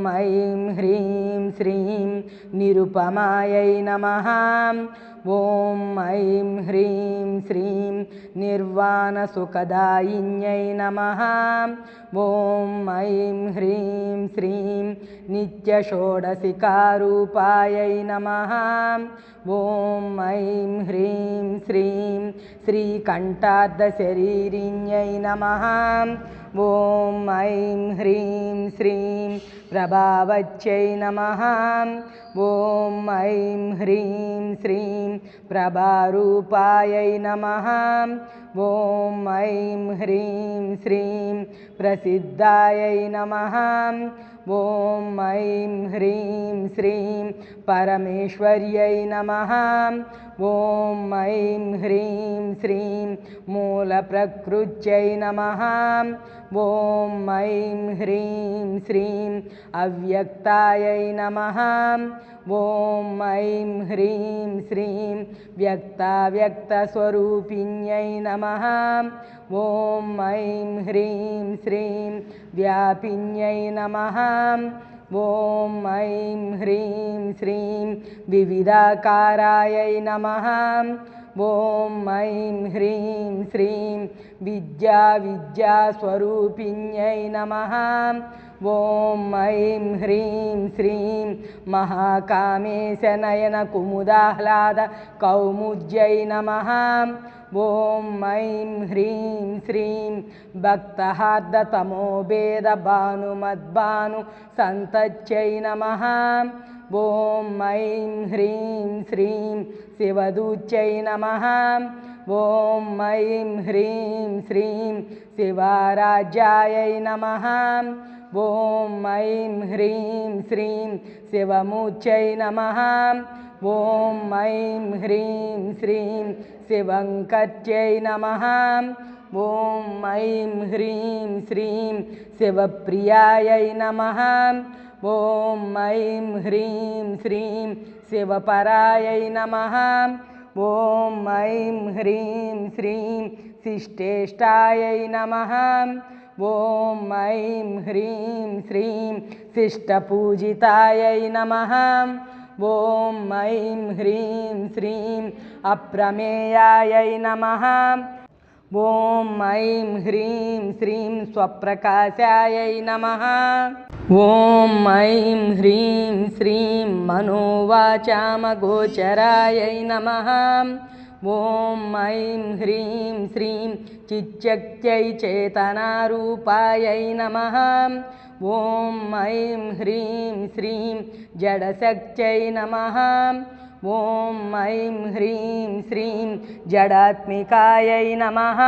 ऐं ह्रीं श्रीं निरुपमायै नमः। ॐ ऐं ह्रीं श्रीं निर्वाणसुखदायिन्यै नमः। ॐ ऐं ह्रीं श्रीं नित्यषोडशिकारूपायै नमः। ॐ ऐं ह्रीं श्रीं श्रीकण्ठार्धशरीरिण्यै नमः। ॐ ऐं ह्रीं श्रीं प्रभावत्यै नमः। ॐ ऐं ह्रीं श्रीं प्रभारूपायै नमः। ॐ ऐं ह्रीं श्रीं प्रसिद्धायै नमः। ॐ ऐं ह्रीं श्रीं परमेश्वर्यै नमः। ॐ ऐं ह्रीं श्रीं मूलप्रकृत्यै नमः। ॐ ऐं ह्रीं श्रीं अव्यक्तायै नमः। ॐ ऐं ह्रीं श्रीं व्यक्ताव्यक्तस्वरूपिण्यै नमः। ॐ ऐं ह्रीं श्रीं व्यापिन्यै नमः। ॐ ऐं ह्रीं श्रीं विविधाकारायै नमः। ॐ ऐं ह्रीं श्रीं विद्यास्वरूपिण्यै नमः। ॐ ऐं ह्रीं श्रीं महाकामेशनयनकुमुदाह्लादकौमुद्यै नमः। ॐ ऐं ह्रीं श्रीं भक्तहार्दतमोभेदभानुमद्भानुसन्तत्यै नमः। ॐ ऐं ह्रीं श्रीं शिवदूत्यै नमः। ॐ ऐं ह्रीं श्रीं शिवाराज्यायै नमः। ॐ ऐं ह्रीं श्रीं शिवमूर्त्यै नमः। ॐ ऐं ह्रीं श्रीं शिवङ्कर्त्यै नमः। ॐ ऐं ह्रीं श्रीं शिवप्रियायै नमः। ॐ ऐं ह्रीं श्रीं शिवपरायै नमः। ॐ ऐं ह्रीं श्रीं शिष्टेष्टायै नमः ॐ ऐं ह्रीं श्रीं शिष्टपूजितायै नमः ॐ ऐं ह्रीं श्रीं अप्रमेयायै नमः ॐ ऐं ह्रीं श्रीं स्वप्रकाशायै नमः ॐ ऐं ह्रीं श्रीं मनोवाचामगोचरायै नमः ॐ ऐं ह्रीं श्रीं चिच्चक्त्यै चेतनारूपायै नमः ॐ ऐं ह्रीं श्रीं जडशक्त्यै नमः ॐ ऐं ह्रीं श्रीं जडात्मिकायै नमः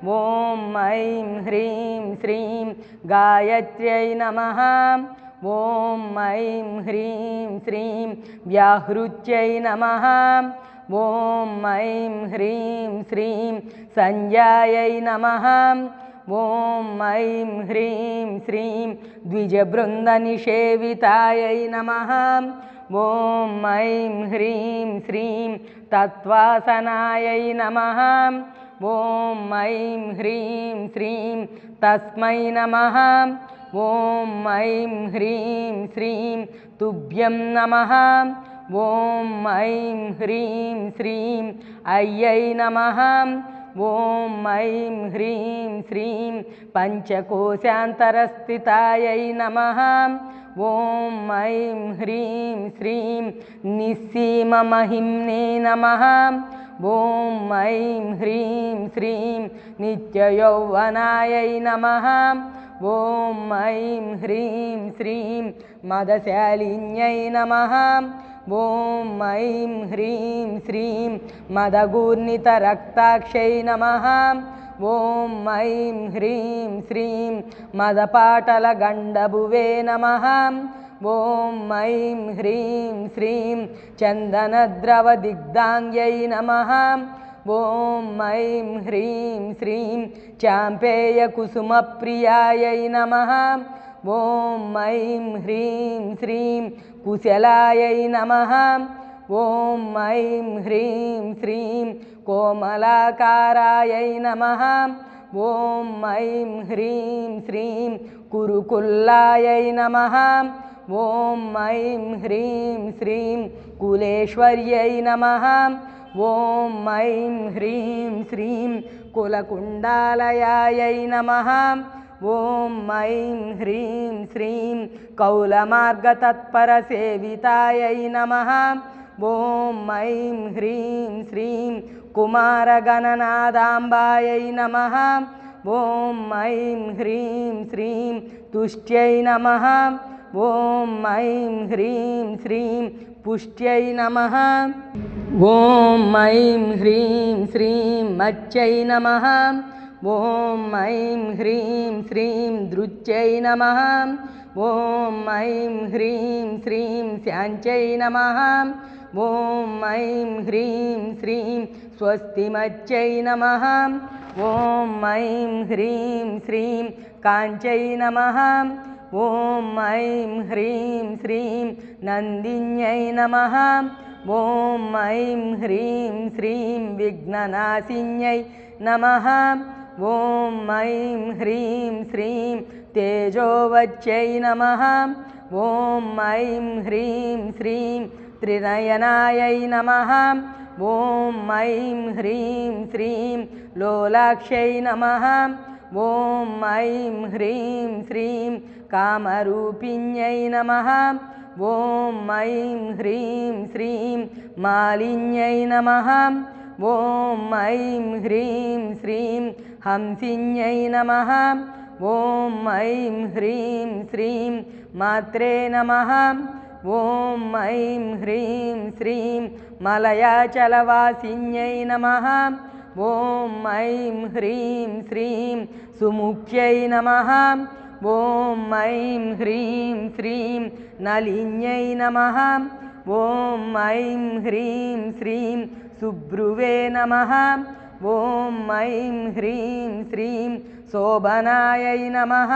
ॐ ऐं ह्रीं श्रीं गायत्र्यै नमः ॐ ऐं ह्रीं श्रीं व्याहृत्यै नमः ॐ ऐं ह्रीं श्रीं संज्ञायै नमः ॐ ऐं ह्रीं श्रीं द्विजबृन्दनिषेवितायै नमः ॐ ऐं ह्रीं श्रीं तत्त्वासनायै नमः ॐ ऐं ह्रीं श्रीं तस्मै नमः ॐ ऐं ह्रीं श्रीं तुभ्यं नमः ॐ ऐं ह्रीं श्रीं अय्यै नमः ॐ ऐं ह्रीं श्रीं पञ्चकोशान्तरस्थितायै नमः ॐ ऐं ह्रीं श्रीं निस्सीममहिम्ने नमः ॐ ऐं ह्रीं श्रीं नित्ययौवनायै नमः ॐ ऐं ह्रीं श्रीं मदशालिन्यै नमः ॐ ऐं ह्रीं श्रीं मदगूर्णितरक्ताक्षै नमः ॐ ऐं ह्रीं श्रीं मदपाटलगण्डभुवे नमः ॐ ऐं ह्रीं श्रीं चन्दनद्रवदिग्धाङ्ग्यै नमः ॐ ऐं ह्रीं श्रीं चाम्पेयकुसुमप्रियायै नमः ॐ ऐं ह्रीं श्रीं कुशलायै नमः ॐ ऐं ह्रीं श्रीं कोमलाकारायै नमः ॐ ऐं ह्रीं श्रीं कुरुकुल्लायै नमः ॐ ऐं ह्रीं श्रीं कुलेश्वर्यै नमः ॐ ऐं ह्रीं श्रीं कुलकुण्डालयायै नमः ॐ ऐं ह्रीं श्रीं कौलमार्गतत्परसेवितायै नमः ॐ ऐं ह्रीं श्रीं कुमारगणनादाम्बायै नमः ॐ ऐं ह्रीं श्रीं तुष्ट्यै नमः ॐ ऐं ह्रीं श्रीं पुष्ट्यै नमः ॐ ऐं ह्रीं श्रीं मच्यै नमः ॐ ऐं ह्रीं श्रीं धृत्यै नमः ॐ ऐं ह्रीं श्रीं शाञ्च्यै नमः ॐ ऐं ह्रीं श्रीं स्वस्तिमच्यै नमः ॐ ऐं ह्रीं श्रीं काञ्च्यै नमः ॐ ऐं ह्रीं श्रीं नन्दिन्यै नमः ॐ ऐं ह्रीं श्रीं विघ्ननाशिन्यै नमः ॐ ऐं ह्रीं श्रीं तेजोवच्यै नमः ॐ ऐं ह्रीं श्रीं त्रिनयनायै नमः ॐ ऐं ह्रीं श्रीं लोलाक्ष्यै नमः ॐ ऐं ह्रीं श्रीं कामरूपिण्यै नमः ॐ ऐं ह्रीं श्रीं मालिन्यै नमः ॐ ऐं ह्रीं श्रीं हंसिन्यै नमः ॐ ऐं ह्रीं श्रीं मात्रे नमः ॐ ऐं ह्रीं श्रीं मलयाचलवासिन्यै नमः ॐ ऐं ह्रीं श्रीं सुमुख्यै नमः ॐ ऐं ह्रीं श्रीं नलिन्यै नमः ॐ ऐं ह्रीं श्रीं सुभ्रुवे नमः ॐ ऐं ह्रीं श्रीं शोभनायै नमः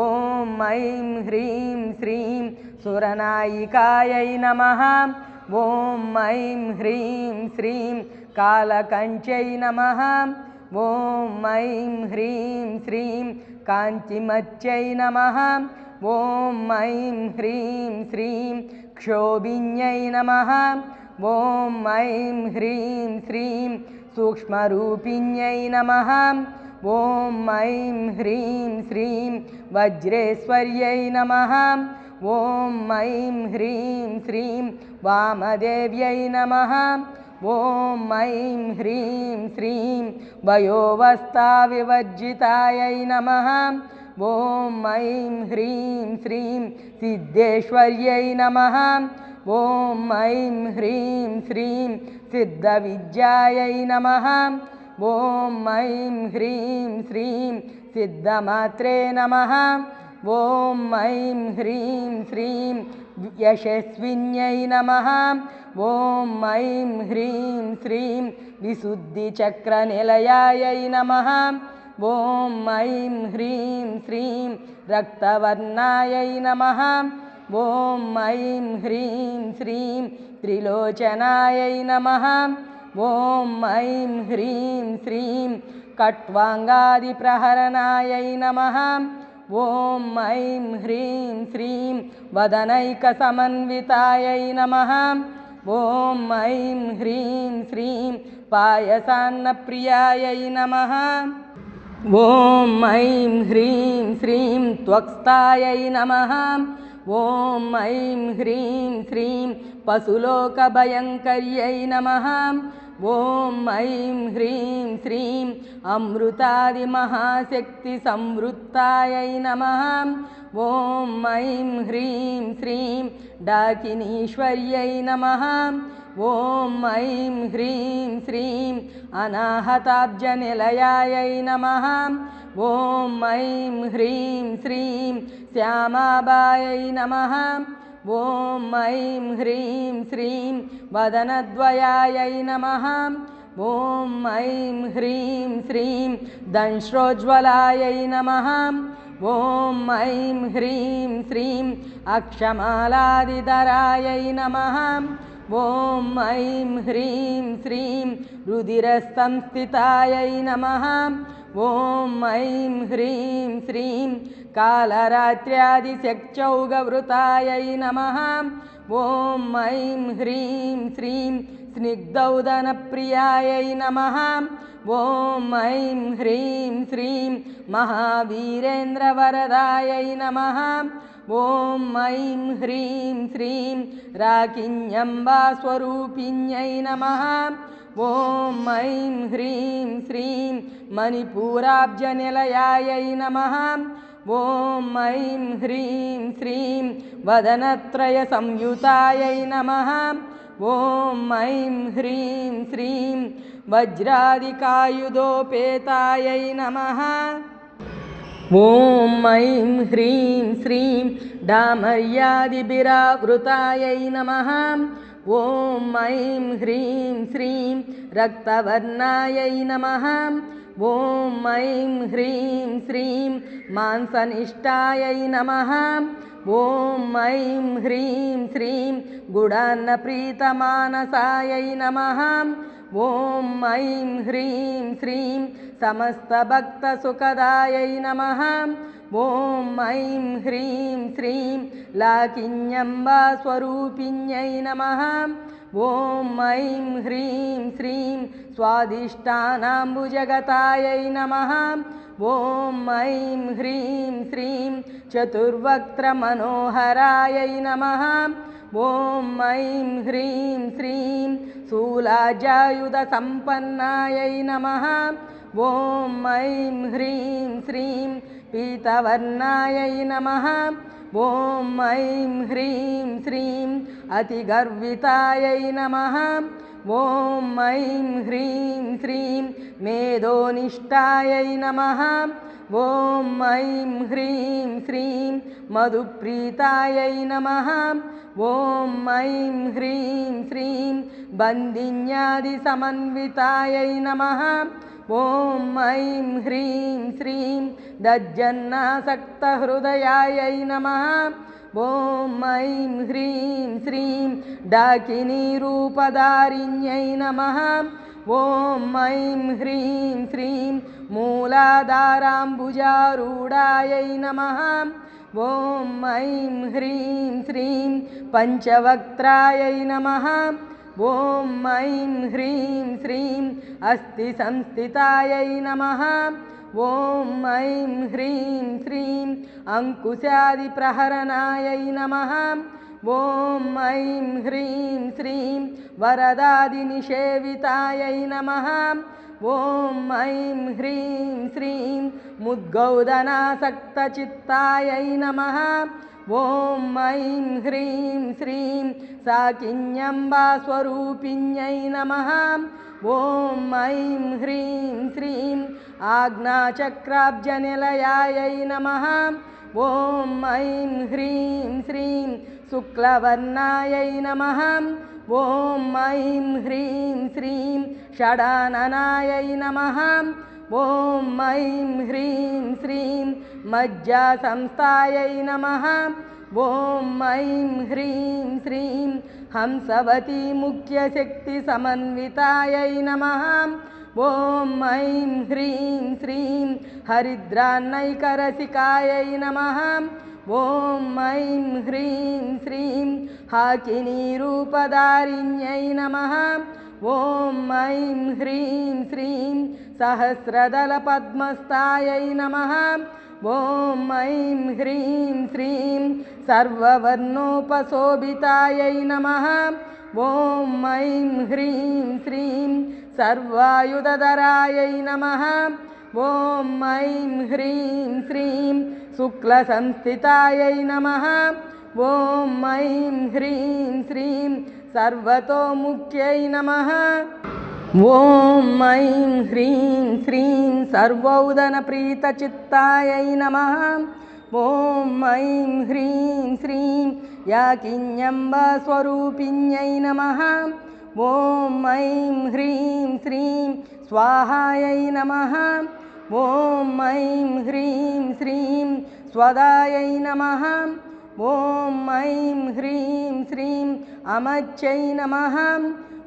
ॐ ऐं ह्रीं श्रीं सुरनायिकायै नमः ॐ ऐं ह्रीं श्रीं कालकञ्च्यै नमः ॐ ऐं ह्रीं श्रीं काञ्चिमत्यै नमः ॐ ऐं ह्रीं श्रीं क्षोभिन्यै नमः ॐ ऐं ह्रीं श्रीं सूक्ष्मरूपिण्यै नमः ॐ ऐं ह्रीं श्रीं वज्रेश्वर्यै नमः ॐ ऐं ह्रीं श्रीं वामदेव्यै नमः ॐ ऐं ह्रीं श्रीं वयोवस्थाविवर्जितायै नमः ॐ ऐं ह्रीं श्रीं सिद्धेश्वर्यै नमः ॐ ऐं ह्रीं श्रीं सिद्धविद्यायै नमः ॐ ऐं ह्रीं श्रीं सिद्धमात्रे नमः ॐ ऐं ह्रीं श्रीं यशस्विन्यै नमः ॐ ऐं ह्रीं श्रीं विशुद्धिचक्रनिलयायै नमः ॐ ऐं ह्रीं श्रीं रक्तवर्णायै नमः ॐ ऐं ह्रीं श्रीं त्रिलोचनायै नमः ॐ ऐं ह्रीं श्रीं कट्वाङ्गादिप्रहरणायै नमः ॐ ऐं ह्रीं श्रीं वदनैकसमन्वितायै नमः ॐ ऐं ह्रीं श्रीं पायसान्नप्रियायै नमः ॐ ऐं ह्रीं श्रीं त्वक्स्थायै नमः ॐ ऐं ह्रीं श्रीं पशुलोकभयङ्कर्यै नमः ॐ ऐं ह्रीं श्रीं अमृतादिमहाशक्तिसंवृत्तायै नमः ॐ ऐं ह्रीं श्रीं डाकिनीश्वर्यै नमः ॐ ऐं ह्रीं श्रीं अनाहताब्जनिलयायै नमः ॐ ऐं ह्रीं श्रीं श्यामाबायै नमः ॐ ऐं ह्रीं श्रीं वदनद्वयायै नमः ॐ ऐं ह्रीं श्रीं दंश्रोज्ज्वलायै नमः ॐ ऐं ह्रीं श्रीं अक्षमालादिधरायै नमः ॐ ऐं ह्रीं श्रीं रुधिरसंस्थितायै नमः ॐ ऐं ह्रीं श्रीं कालरात्र्यादिशक्चौगवृतायै नमः ॐ ऐं ह्रीं श्रीं स्निग्धौदनप्रियायै नमः ॐ ऐं ह्रीं श्रीं महावीरेन्द्रवरदायै नमः ॐ ऐं ह्रीं श्रीं राकिन्यम्बास्वरूपिण्यै नमः ॐ ऐं ह्रीं श्रीं मणिपूराब्जनिलयायै नमः ॐ ऐं ह्रीं श्रीं वदनत्रयसंयुतायै नमः ॐ ऐं ह्रीं श्रीं वज्रादिकायुधोपेतायै नमः ॐ ऐं ह्रीं श्रीं डामर्यादिभिरावृतायै नमः ॐ ऐं ह्रीं श्रीं रक्तवर्णायै नमः ॐ ऐं ह्रीं श्रीं मांसनिष्ठायै नमः ॐ ऐं ह्रीं श्रीं गुडान्नप्रीतमानसायै नमः ॐ ऐं ह्रीं श्रीं समस्तभक्तसुखदायै नमः ॐ ऐं ह्रीं श्रीं लाकिन्यम्बास्वरूपिण्यै नमः ॐ ऐं ह्रीं श्रीं स्वादिष्ठानाम्बुजगतायै नमः ॐ ऐं ह्रीं श्रीं चतुर्वक्त्रमनोहरायै नमः ॐ ऐं ह्रीं श्रीं शूलाजायुधसम्पन्नायै नमः ॐ ऐं ह्रीं श्रीं पीतवर्णायै नमः ॐ ऐं ह्रीं श्रीं अतिगर्वितायै नमः ॐ ऐं ह्रीं श्रीं मेधोनिष्ठायै नमः ॐ ऐं ह्रीं श्रीं मधुप्रीतायै नमः ॐ ऐं ह्रीं श्रीं बन्दिन्यादिसमन्वितायै नमः ॐ ऐं ह्रीं श्रीं दज्जन्नासक्तहृदयायै नमः ॐ ऐं ह्रीं श्रीं डाकिनीरूपधारिण्यै नमः ॐ ऐं ह्रीं श्रीं मूलाधाराम्बुजारूढायै नमः ॐ ऐं ह्रीं श्रीं पञ्चवक्त्रायै नमः ॐ ऐं ह्रीं श्रीं अस्थिसंस्थितायै नमः ॐ ऐं ह्रीं श्रीं अङ्कुशादिप्रहरणायै नमः ॐ ऐं ह्रीं श्रीं वरदादिनिषेवितायै नमः ॐ ऐं ह्रीं श्रीं मुद्गौदनासक्तचित्तायै नमः ॐ ऐं ह्रीं श्रीं साकिन्यम्बास्वरूपिण्यै नमः ॐ ऐं ह्रीं श्रीं आज्ञाचक्राब्जनिलयायै नमः ॐ ऐं ह्रीं श्रीं शुक्लवर्णायै नमः ॐ ऐं ह्रीं श्रीं षडाननायै नमः ॐ ऐं ह्रीं श्रीं मज्जासंस्थायै नमः ॐ ऐं ह्रीं श्रीं हंसवती मुख्यशक्तिसमन्वितायै नमः ॐ ऐं ह्रीं श्रीं हरिद्रान्नैकरसिकायै नमः ॐ ऐं ह्रीं श्रीं हाकिनीरूपधारिण्यै नमः ॐ ऐं ह्रीं श्रीं सहस्रदलपद्मस्थायै नमः ॐ ऐं ह्रीं श्रीं सर्ववर्णोपशोभितायै नमः ॐ ऐं ह्रीं श्रीं सर्वायुधधरायै नमः ॐ ऐं ह्रीं श्रीं शुक्लसंस्थितायै नमः ॐ ऐं ह्रीं श्रीं सर्वतोमुख्यै नमः ॐ ऐं ह्रीं श्रीं सर्वौदनप्रीतचित्तायै नमः ॐ ऐं ह्रीं श्रीं याकिन्यम्बास्वरूपिण्यै नमः ॐ ऐं ह्रीं श्रीं स्वाहायै नमः ॐ ऐं ह्रीं श्रीं स्वदायै नमः ॐ ऐं ह्रीं श्रीं अमच्यै नमः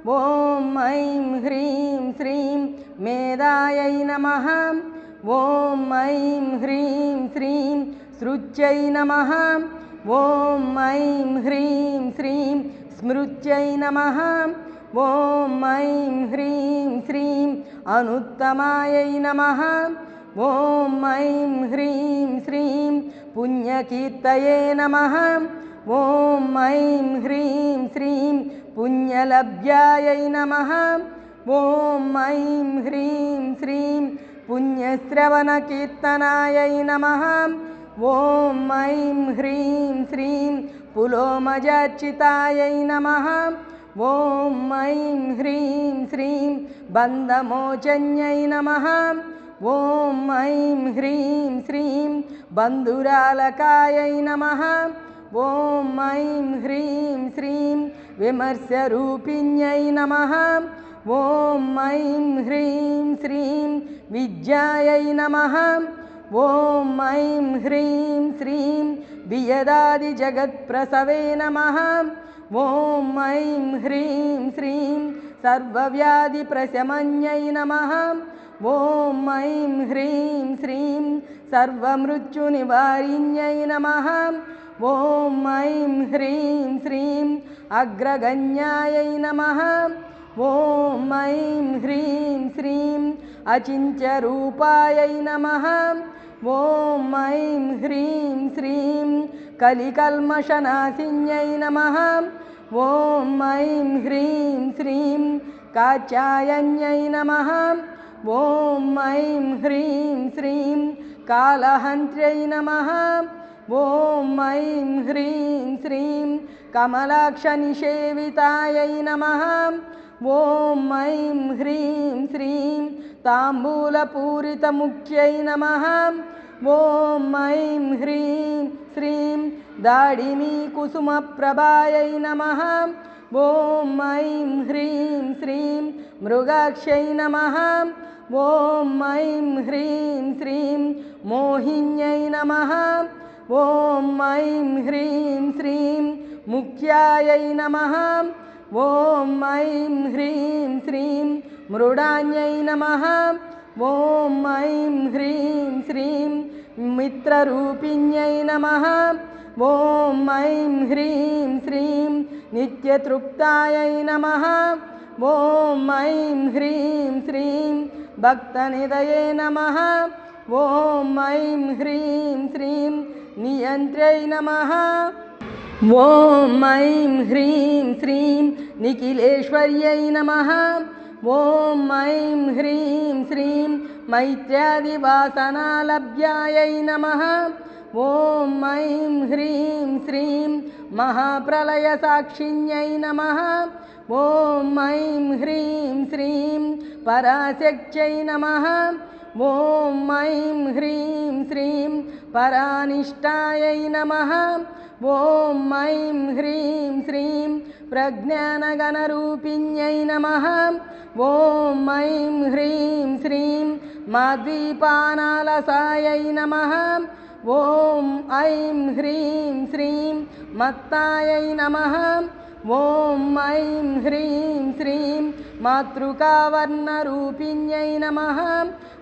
ॐ ऐं ह्रीं श्रीं मेधायै नमः ॐ ऐं ह्रीं श्रीं सृच्यै नमः ॐ ऐं ह्रीं श्रीं स्मृत्यै नमः ॐ ऐं ह्रीं श्रीं अनुत्तमायै नमः ॐ ऐं ह्रीं श्रीं पुण्यकीर्तये नमः ॐ ऐं ह्रीं श्रीं पुण्यलभ्यायै नमः ॐ ऐं ह्रीं श्रीं पुण्यश्रवणकीर्तनायै नमः ॐ ऐं ह्रीं श्रीं पुलोमजार्चितायै नमः ॐ ऐं ह्रीं श्रीं बन्धमोचन्यै नमः ॐ ऐं ह्रीं श्रीं बन्धुरालकायै नमः ॐ ऐं ह्रीं श्रीं विमर्शरूपिण्यै नमः ॐ ऐं ह्रीं श्रीं विद्यायै नमः ॐ ऐं ह्रीं श्रीं बियदादिजगत्प्रसवे नमः ॐ ऐं ह्रीं श्रीं सर्वव्याधिप्रशमन्यै नमः ॐ ऐं ह्रीं श्रीं सर्वमृत्युनिवारिण्यै नमः ॐ ऐं ह्रीं श्रीं अग्रगण्यायै नमः ॐ ऐं ह्रीं श्रीं अचिन्त्यरूपायै नमः ॐ ऐं ह्रीं श्रीं कलिकल्मषनाशिन्यै नमः ॐ ऐं ह्रीं श्रीं कात्यायन्यै नमः ॐ ऐं ह्रीं श्रीं कालहन्त्र्यै नमः ॐ ऐं ह्रीं श्रीं कमलाक्षनिषेवितायै नमः ॐ ऐं ह्रीं श्रीं ताम्बूलपूरितमुख्यै नमः ॐ ऐं ह्रीं श्रीं दाडिमीकुसुमप्रभायै नमः ॐ ऐं ह्रीं श्रीं मृगाक्षै नमः ॐ ऐं ह्रीं श्रीं मोहिन्यै नमः ॐ ऐं ह्रीं श्रीं मुख्यायै नमः ॐ ऐं ह्रीं श्रीं मृडान्यै नमः ॐ ऐं ह्रीं श्रीं मित्ररूपिण्यै नमः ॐ ऐं ह्रीं श्रीं नित्यतृप्तायै नमः ॐ ऐं ह्रीं श्रीं भक्तनिधये नमः ॐ ऐं ह्रीं श्रीं नियन्त्र्यै नमः ॐ ऐं ह्रीं श्रीं निखिलेश्वर्यै नमः ॐ ऐं ह्रीं श्रीं मैत्र्यादिवासनालभ्यायै नमः ॐ ऐं ह्रीं श्रीं महाप्रलयसाक्षिण्यै नमः ॐ ऐं ह्रीं श्रीं पराशक्त्यै नमः ॐ ऐं ह्रीं श्रीं परानिष्ठायै नमः ॐ ऐं ह्रीं श्रीं प्रज्ञानगणरूपिण्यै नमः ॐ ऐं ह्रीं श्रीं माद्वीपानालसायै नमः ॐ ऐं ह्रीं श्रीं मत्तायै नमः ॐ ऐं ह्रीं श्रीं मातृकावर्णरूपिण्यै नमः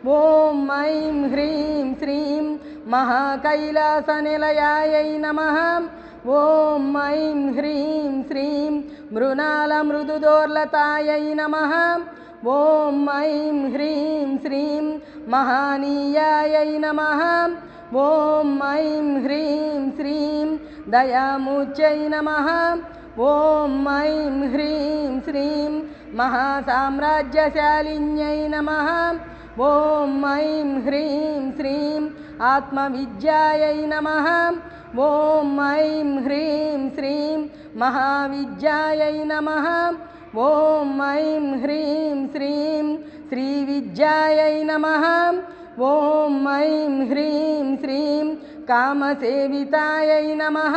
ॐ ऐं ह्रीं श्रीं महाकैलासनिलयायै नमः ॐ ऐं ह्रीं श्रीं मृणालमृदुदोर्लतायै नमः ॐ ऐं ह्रीं श्रीं महानीयायै नमः ॐ ऐं ह्रीं श्रीं दयामूर्त्यै नमः ॐ ऐं ह्रीं श्रीं महासाम्राज्यशालिन्यै नमः ॐ ऐं ह्रीं श्रीं आत्मविद्यायै नमः ॐ ऐं ह्रीं श्रीं महाविद्यायै नमः ॐ ऐं ह्रीं श्रीं श्रीविद्यायै नमः ॐ ऐं ह्रीं श्रीं कामसेवितायै नमः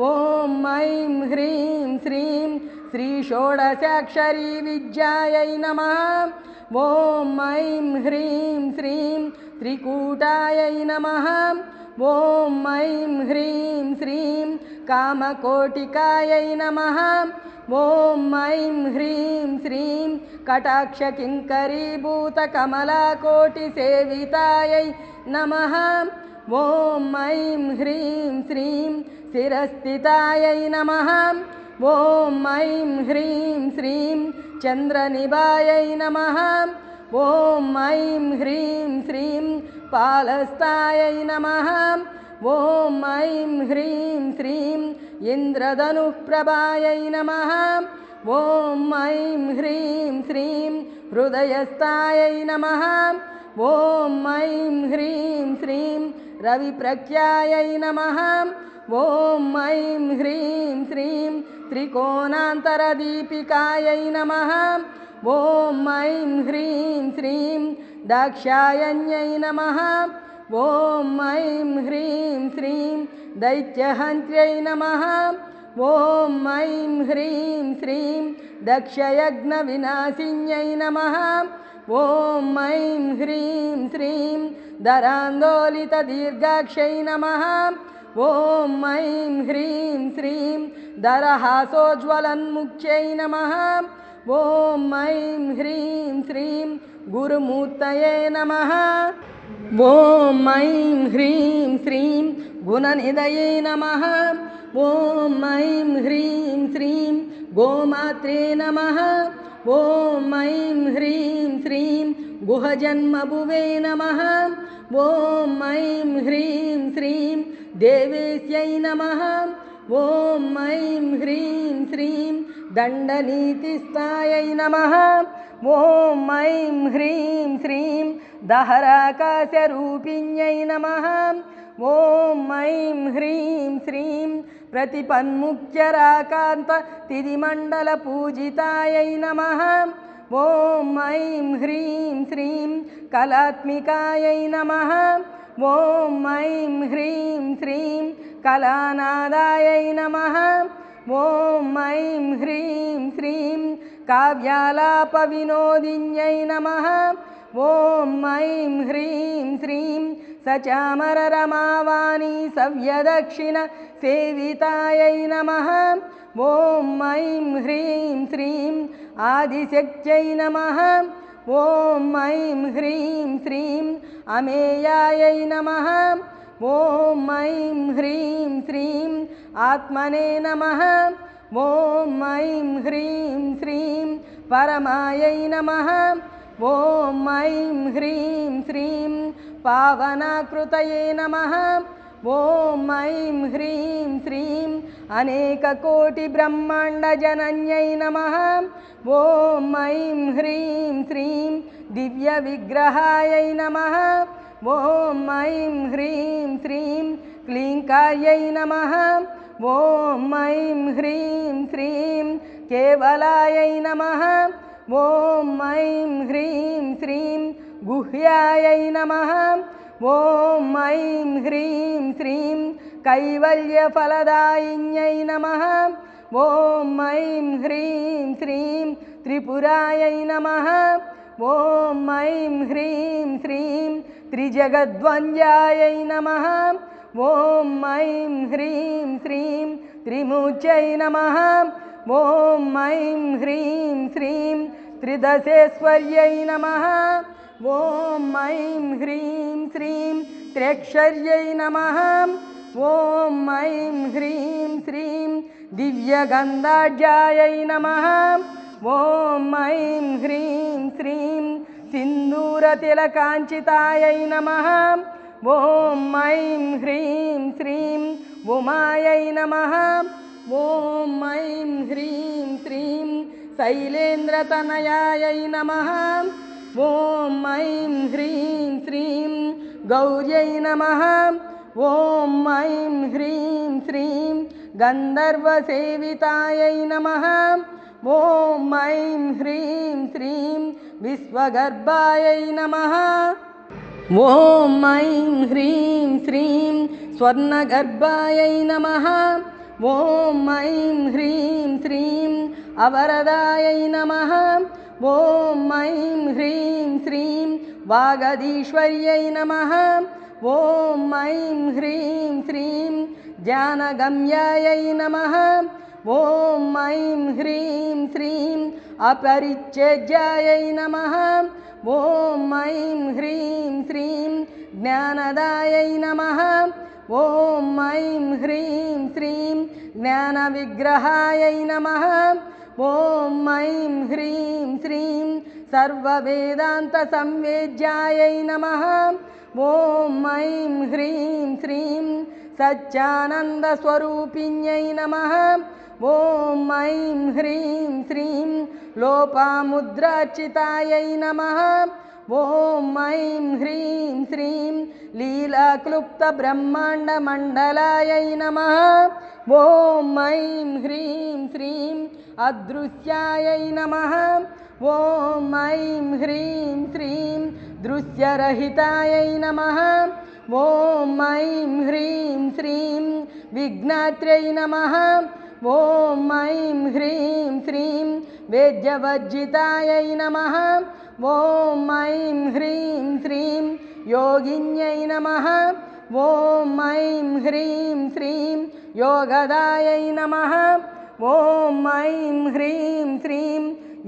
ॐ ऐं ह्रीं श्रीं श्रीषोडशाक्षरी विद्यायै नमः ॐ ऐं ह्रीं श्रीं त्रिकूटायै नमः ॐ ऐं ह्रीं श्रीं कामकोटिकायै नमः ॐ ऐं ह्रीं श्रीं कटाक्षकिङ्करीभूतकमलाकोटिसेवितायै नमः ॐ ऐं ह्रीं श्रीं शिरस्थितायै नमः ॐ ऐं ह्रीं श्रीं चन्द्रनिभायै नमः ॐ ऐं ह्रीं श्रीं पालस्थायै नमः ॐ ऐं ह्रीं श्रीं इन्द्रधनुःप्रभायै नमः ॐ ऐं ह्रीं श्रीं हृदयस्थायै नमः ॐ ऐं ह्रीं श्रीं रविप्रख्यायै नमः ॐ ऐं ह्रीं श्रीं त्रिकोणान्तरदीपिकायै नमः ॐ ऐं ह्रीं श्रीं दाक्षायण्यै नमः ॐ ऐं ह्रीं श्रीं दैत्यहन्त्र्यै नमः ॐ ऐं ह्रीं श्रीं दक्षयज्ञविनाशिन्यै नमः ॐ ऐं ह्रीं श्रीं दरान्दोलितदीर्घाक्षै नमः ॐ ऐं ह्रीं श्रीं दरहासोज्ज्वलन्मुख्यै नमः ॐ ऐं ह्रीं श्रीं गुरुमूर्तये नमः ॐ ऐं ह्रीं श्रीं गुणनिधये नमः ॐ ऐं ह्रीं श्रीं गोमात्रे नमः ॐ ऐं ह्रीं श्रीं गुहजन्मभुवे नमः ॐ ऐं ह्रीं श्रीं देवेश्यै नमः ॐ ऐं ह्रीं श्रीं दण्डनीतिस्थायै नमः ॐ ऐं ह्रीं श्रीं दहराकाशरूपिण्यै नमः ॐ ऐं ह्रीं श्रीं प्रतिपन्मुख्यराकान्ततिथिमण्डलपूजितायै नमः ॐ ऐं ह्रीं श्रीं कलात्मिकायै नमः ॐ ऐं ह्रीं श्रीं कलानादायै नमः ॐ ऐं ह्रीं श्रीं काव्यालापविनोदिन्यै नमः ॐ ऐं ह्रीं श्रीं सचामररमावाणी सव्यदक्षिण सेवितायै नमः। ॐ ऐं ह्रीं श्रीं आदिशक्त्यै नमः। ॐ ऐं ह्रीं श्रीं अमेयायै नमः। ॐ ऐं ह्रीं श्रीं आत्मने नमः। ॐ ऐं ह्रीं श्रीं परमायै नमः। ॐ ऐं ह्रीं श्रीं पावनाकृतये नमः। ॐ ऐं ह्रीं श्रीं अनेककोटिब्रह्माण्डजनन्यै नमः। ॐ ऐं ह्रीं श्रीं दिव्यविग्रहायै नमः। ॐ ऐं ह्रीं श्रीं क्लीङ्कायै नमः। ॐ ऐं ह्रीं श्रीं केवलायै नमः। ॐ ऐं ह्रीं श्रीं गुह्यायै नमः। ॐ ऐं ह्रीं श्रीं कैवल्यफलदायिन्यै नमः। ॐ ऐं ह्रीं श्रीं त्रिपुरायै नमः। ॐ ऐं ह्रीं श्रीं त्रिजगद्वन्द्यायै नमः। ॐ ऐं ह्रीं श्रीं त्रिमूर्त्यै नमः। ॐ ऐं ह्रीं श्रीं त्रिदशेश्वर्यै नमः। ॐ ऐं ह्रीं श्रीं त्र्यक्षर्यै नमः। ॐ ऐं ह्रीं श्रीं दिव्यगन्धाढ्यायै नमः। ॐ ऐं ह्रीं श्रीं सिन्दूरतिलकाञ्चितायै नमः। ॐ ऐं ह्रीं श्रीं उमायै नमः। ॐ ऐं ह्रीं श्रीं शैलेन्द्रतनयायै नमः। ॐ ऐं ह्रीं श्रीं गौर्यै नमः। ॐ ऐं ह्रीं श्रीं गन्धर्वसेवितायै नमः। ॐ ऐं ह्रीं श्रीं विश्वगर्भायै नमः। ॐ ऐं ह्रीं श्रीं स्वर्णगर्भायै नमः। ॐ ऐं ह्रीं श्रीं अवरदायै नमः। ॐ ऐं ह्रीं श्रीं वागधीश्वर्यै नमः। ॐ ऐं ह्रीं श्रीं ज्ञानगम्यायै नमः। ॐ ऐं ह्रीं श्रीं अपरिच्छेद्यायै नमः। ॐ ऐं ह्रीं श्रीं ज्ञानदायै नमः। ॐ ऐं ह्रीं श्रीं ज्ञानविग्रहायै नमः। ॐ ऐं ह्रीं श्रीं सर्ववेदान्तसंवेद्यायै नमः। ॐ ऐं ह्रीं श्रीं सच्चानन्दस्वरूपिण्यै नमः। ॐ ऐं ह्रीं श्रीं लोपामुद्रार्चितायै नमः। ॐ ऐं ह्रीं श्रीं लीलाक्लुप्तब्रह्माण्डमण्डलायै नमः। ॐ ऐं ह्रीं श्रीं अदृश्यायै नमः। ॐ ऐं ह्रीं श्रीं दृश्यरहितायै नमः। ॐ ऐं ह्रीं श्रीं विघ्नात्र्यै नमः। ॐ ऐं ह्रीं श्रीं वेद्यवर्जितायै नमः। ॐ ऐं ह्रीं श्रीं योगिन्यै नमः। ॐ ऐं ह्रीं श्रीं योगदायै नमः। ॐ ऐं ह्रीं श्रीं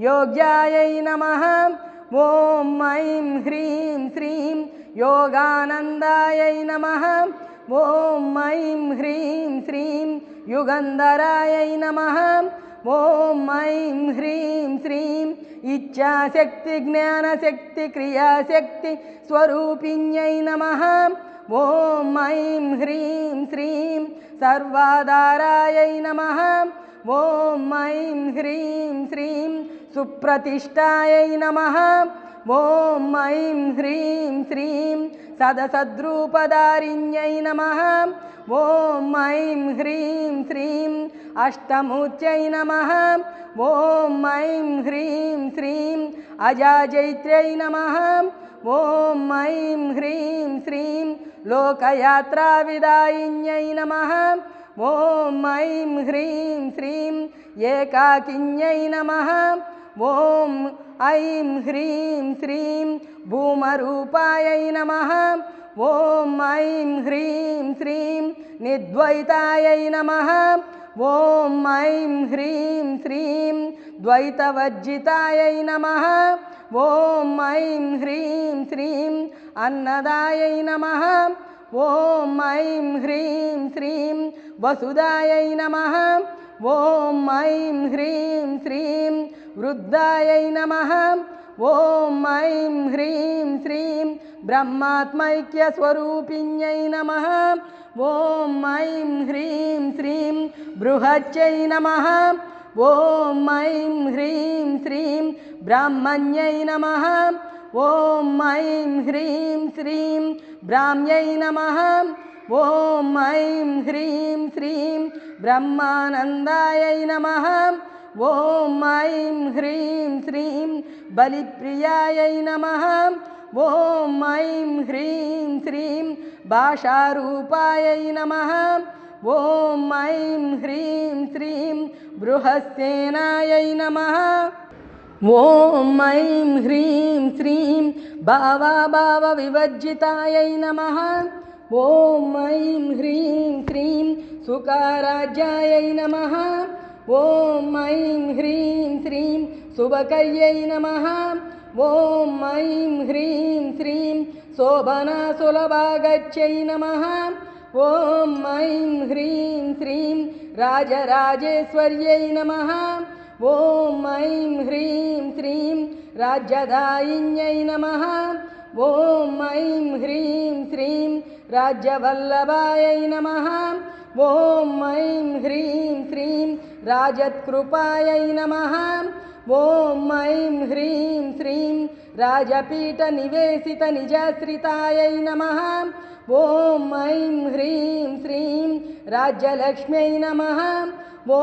योग्यायै नमः। ॐ ऐं ह्रीं श्रीं योगानन्दायै नमः। ॐ ऐं ह्रीं श्रीं युगन्धरायै नमः। ॐ ऐं ह्रीं श्रीं इच्छाशक्तिज्ञानशक्तिक्रियाशक्तिस्वरूपिण्यै नमः। ॐ ऐं ह्रीं श्रीं सर्वाधारायै नमः। ॐ ऐं ह्रीं श्रीं सुप्रतिष्ठायै नमः। ॐ ऐं ह्रीं श्रीं सदसद्रूपधारिण्यै नमः। ॐ ऐं ह्रीं श्रीं अष्टमूर्त्यै नमः। ॐ ऐं ह्रीं श्रीं अजाजैत्र्यै नमः। ॐ ऐं ह्रीं श्रीं लोकयात्राविदायिन्यै नमः। ॐ ऐं ह्रीं श्रीं एकाकिन्यै नमः। ॐ ऐं ह्रीं श्रीं भूमरूपायै नमः। ॐ ऐं ह्रीं श्रीं निद्वैतायै नमः ॐ ऐं ह्रीं श्रीं द्वैतवर्जितायै नमः ॐ ऐं ह्रीं श्रीं अन्नदायै नमः ॐ ऐं ह्रीं श्रीं वसुदायै नमः ॐ ऐं ह्रीं श्रीं वृद्धायै नमः ॐ ऐं ह्रीं श्रीं ब्रह्मात्मैक्यस्वरूपिण्यै नमः ॐ ऐं ह्रीं श्रीं बृहच्यै नमः ॐ ऐं ह्रीं श्रीं ब्राह्मण्यै नमः ॐ ऐं ह्रीं श्रीं ब्राह्म्यै नमः ॐ ऐं ह्रीं श्रीं ब्रह्मानन्दायै नमः ॐ ऐं ह्रीं श्रीं बलिप्रियायै नमः ॐ ऐं ह्रीं श्रीं भाषारूपायै नमः ॐ ऐं ह्रीं श्रीं बृहस्सेनायै नमः ॐ ऐं ह्रीं श्रीं भावाभावविवर्जितायै नमः ॐ ऐं ह्रीं श्रीं सुखाराज्यायै नमः ॐ ऐं ह्रीं श्रीं सुभकर्यै नमः ॐ ऐं ह्रीं श्रीं शोभनासुलभागच्यै नमः ॐ ऐं ह्रीं श्रीं राजराजेश्वर्यै नमः ॐ ऐं ह्रीं श्रीं राज्यदायिन्यै नमः ॐ ऐं ह्रीं श्रीं राज्यवल्लभायै नमः ॐ ऐं ह्रीं श्रीं राजत्कृपायै नमः ॐ ऐं ह्रीं श्रीं राजपीठनिवेशितनिजाश्रितायै नमः ॐ ऐं ह्रीं श्रीं राज्यलक्ष्म्यै नमः ॐ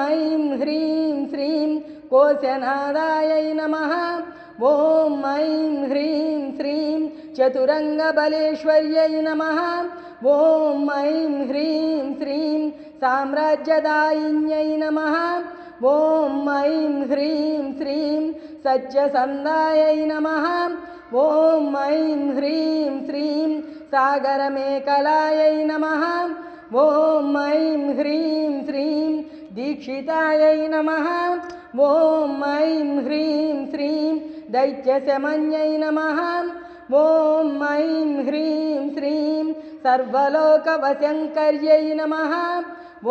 ऐं ह्रीं श्रीं कोशनादायै नमः ॐ ऐं ह्रीं श्रीं चतुरङ्गबलेश्वर्यै नमः ॐ ऐं ह्रीं श्रीं साम्राज्यदायिन्यै नमः ॐ ऐं ह्रीं श्रीं सत्यसन्धायै नमः ॐ ऐं ह्रीं श्रीं सागरमेखलायै नमः ॐ ऐं ह्रीं श्रीं दीक्षितायै नमः ॐ ऐं ह्रीं श्रीं दैत्यशमन्यै नमः ॐ ऐं ह्रीं श्रीं सर्वलोकवशङ्कर्यै नमः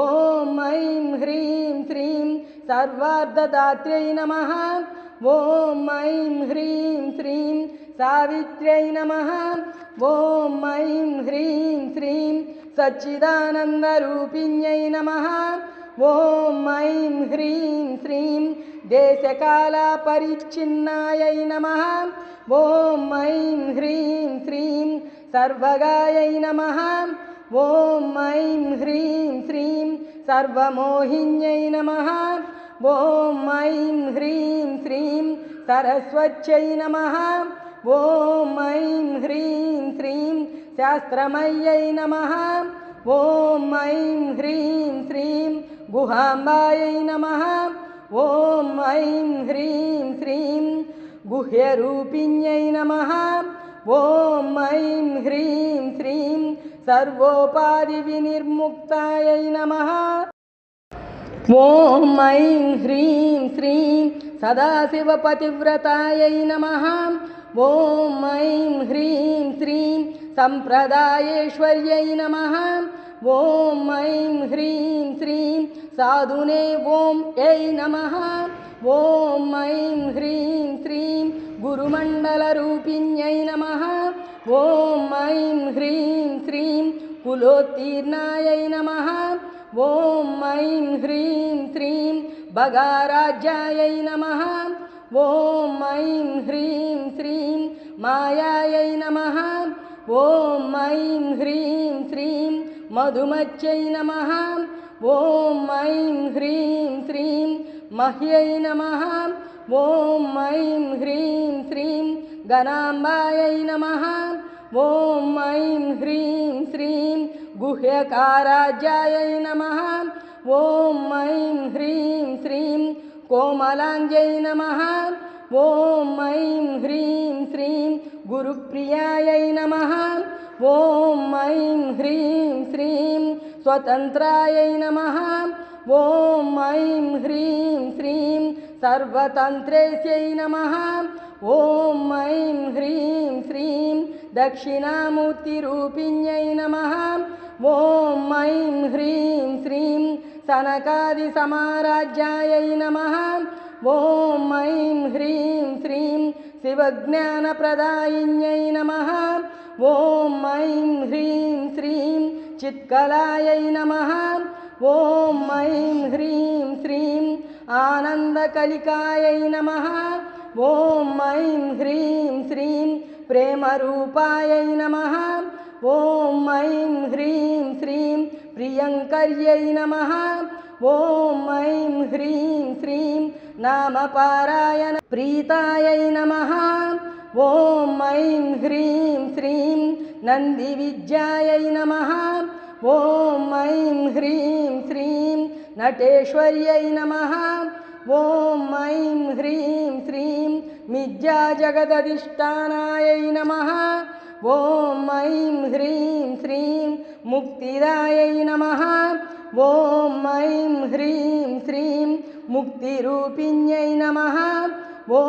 ॐ ऐं ह्रीं श्रीं सर्वार्धदात्र्यै नमः ॐ ऐं ह्रीं श्रीं सावित्र्यै नमः ॐ ऐं ह्रीं श्रीं सच्चिदानन्दरूपिण्यै नमः ॐ ऐं ह्रीं श्रीं देशकालपरिच्छिन्नायै नमः ॐ ऐं ह्रीं श्रीं सर्वगायै नमः ॐ ऐं ह्रीं श्रीं सर्वमोहिन्यै नमः ॐ ऐं ह्रीं श्रीं सरस्वत्यै नमः ॐ ऐं ह्रीं श्रीं शास्त्रमय्यै नमः ॐ ऐं ह्रीं श्रीं गुहाम्बायै नमः ॐ ऐं ह्रीं श्रीं गुह्यरूपिण्यै नमः ॐ ऐं ह्रीं श्रीं सर्वोपाधिविनिर्मुक्तायै नमः ॐ ऐं ह्रीं श्रीं सदाशिवपतिव्रतायै नमः ॐ ऐं ह्रीं श्रीं सम्प्रदायेश्वर्यै नमः ॐ ऐं ह्रीं श्रीं साधुने ॐ ऐ नमः ॐ ऐं ह्रीं श्रीं गुरुमण्डलरूपिण्यै नमः ॐ ऐं ह्रीं श्रीं कुलोत्तीर्णायै नमः ॐ ऐं ह्रीं श्रीं भगाराज्यायै नमः ॐ ऐं ह्रीं श्रीं मायायै नमः ॐ ऐं ह्रीं श्रीं मधुमत्यै नमः ॐ ऐं ह्रीं श्रीं मह्यै नमः ॐ ऐं ह्रीं श्रीं गणाम्बायै नमः ॐ ऐं ह्रीं श्रीं गुह्यकाराज्यायै नमः ॐ ऐं ह्रीं श्रीं कोमलाङ्ग्यै नमः ॐ ऐं ह्रीं श्रीं गुरुप्रियायै नमः ॐ ऐं ह्रीं श्रीं स्वतन्त्रायै नमः ॐ ऐं ह्रीं श्रीं सर्वतन्त्रेस्यै नमः ॐ ऐं ह्रीं श्रीं दक्षिणामूर्तिरूपिण्यै नमः ॐ ऐं ह्रीं श्रीं सनकादिसमाराज्यायै नमः ॐ ऐं ह्रीं श्रीं शिवज्ञानप्रदायिन्यै नमः ॐ ऐं ह्रीं श्रीं चित्कलायै नमः ॐ ऐं ह्रीं श्रीं आनन्दकलिकायै नमः ॐ ऐं ह्रीं श्रीं प्रेमरूपायै नमः ॐ ऐं ह्रीं श्रीं प्रियङ्कर्यै नमः ॐ ऐं ह्रीं श्रीं नामपारायण प्रीतायै नमः ॐ ऐं ह्रीं श्रीं नन्दिविद्यायै नमः ॐ ऐं ह्रीं श्रीं नटेश्वर्यै नमः ॐ ऐं ह्रीं श्रीं मिथ्याजगदधिष्ठानायै नमः ॐ ऐं ह्रीं श्रीं मुक्तिदायै नमः ॐ ऐं ह्रीं श्रीं मुक्तिरूपिण्यै नमः ॐ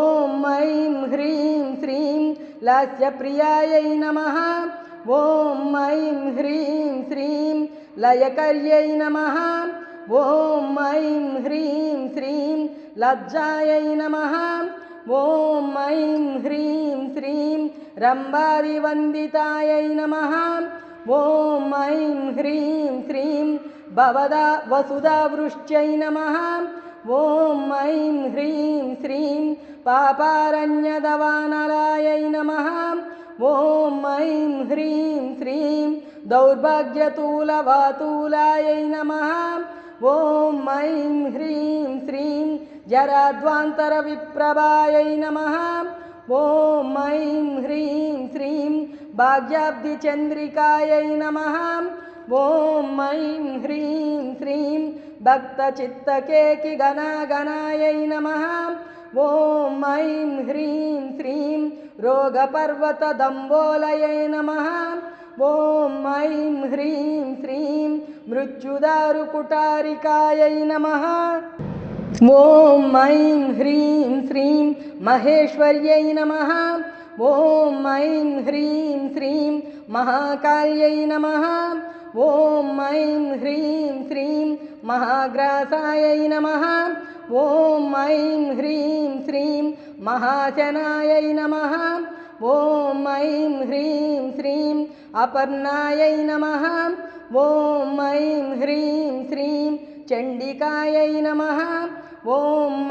ऐं ह्रीं श्रीं लास्यप्रियायै नमः ॐ ऐं ह्रीं श्रीं लयकर्यै नमः ॐ ऐं ह्रीं श्रीं लज्जायै नमः ॐ ऐं ह्रीं श्रीं रम्भादिवन्दितायै नमः ॐ ऐं ह्रीं श्रीं भवदा वसुधावृष्ट्यै नमः ॐ ऐं ह्रीं श्रीं पापारण्यदवानलायै नमः ॐ ऐं ह्रीं श्रीं दौर्भाग्यतूलवातूलायै नमः ॐ ऐं ह्रीं श्रीं जराध्वान्तरविप्रभायै नमः ॐ ऐं ह्रीं श्रीं भाग्याब्धिचन्द्रिकायै नमः ॐ ऐं ह्रीं श्रीं भक्तचित्तकेकिगणागणायै नमः ॐ ऐं ह्रीं श्रीं रोगपर्वतदम्बोलयै नमः ॐ ऐं ह्रीं श्रीं मृत्युदारुकुटारिकायै नमः ॐ ऐं ह्रीं श्रीं महेश्वर्यै नमः ॐ ऐं ह्रीं श्रीं महाकाल्यै नमः ॐ ऐं ह्रीं श्रीं महाग्रासायै नमः ॐ ऐं ह्रीं श्रीं महाशनायै नमः ॐ ऐं ह्रीं श्रीं अपर्णायै नमः ॐ ऐं ह्रीं श्रीं चण्डिकायै नमः ॐ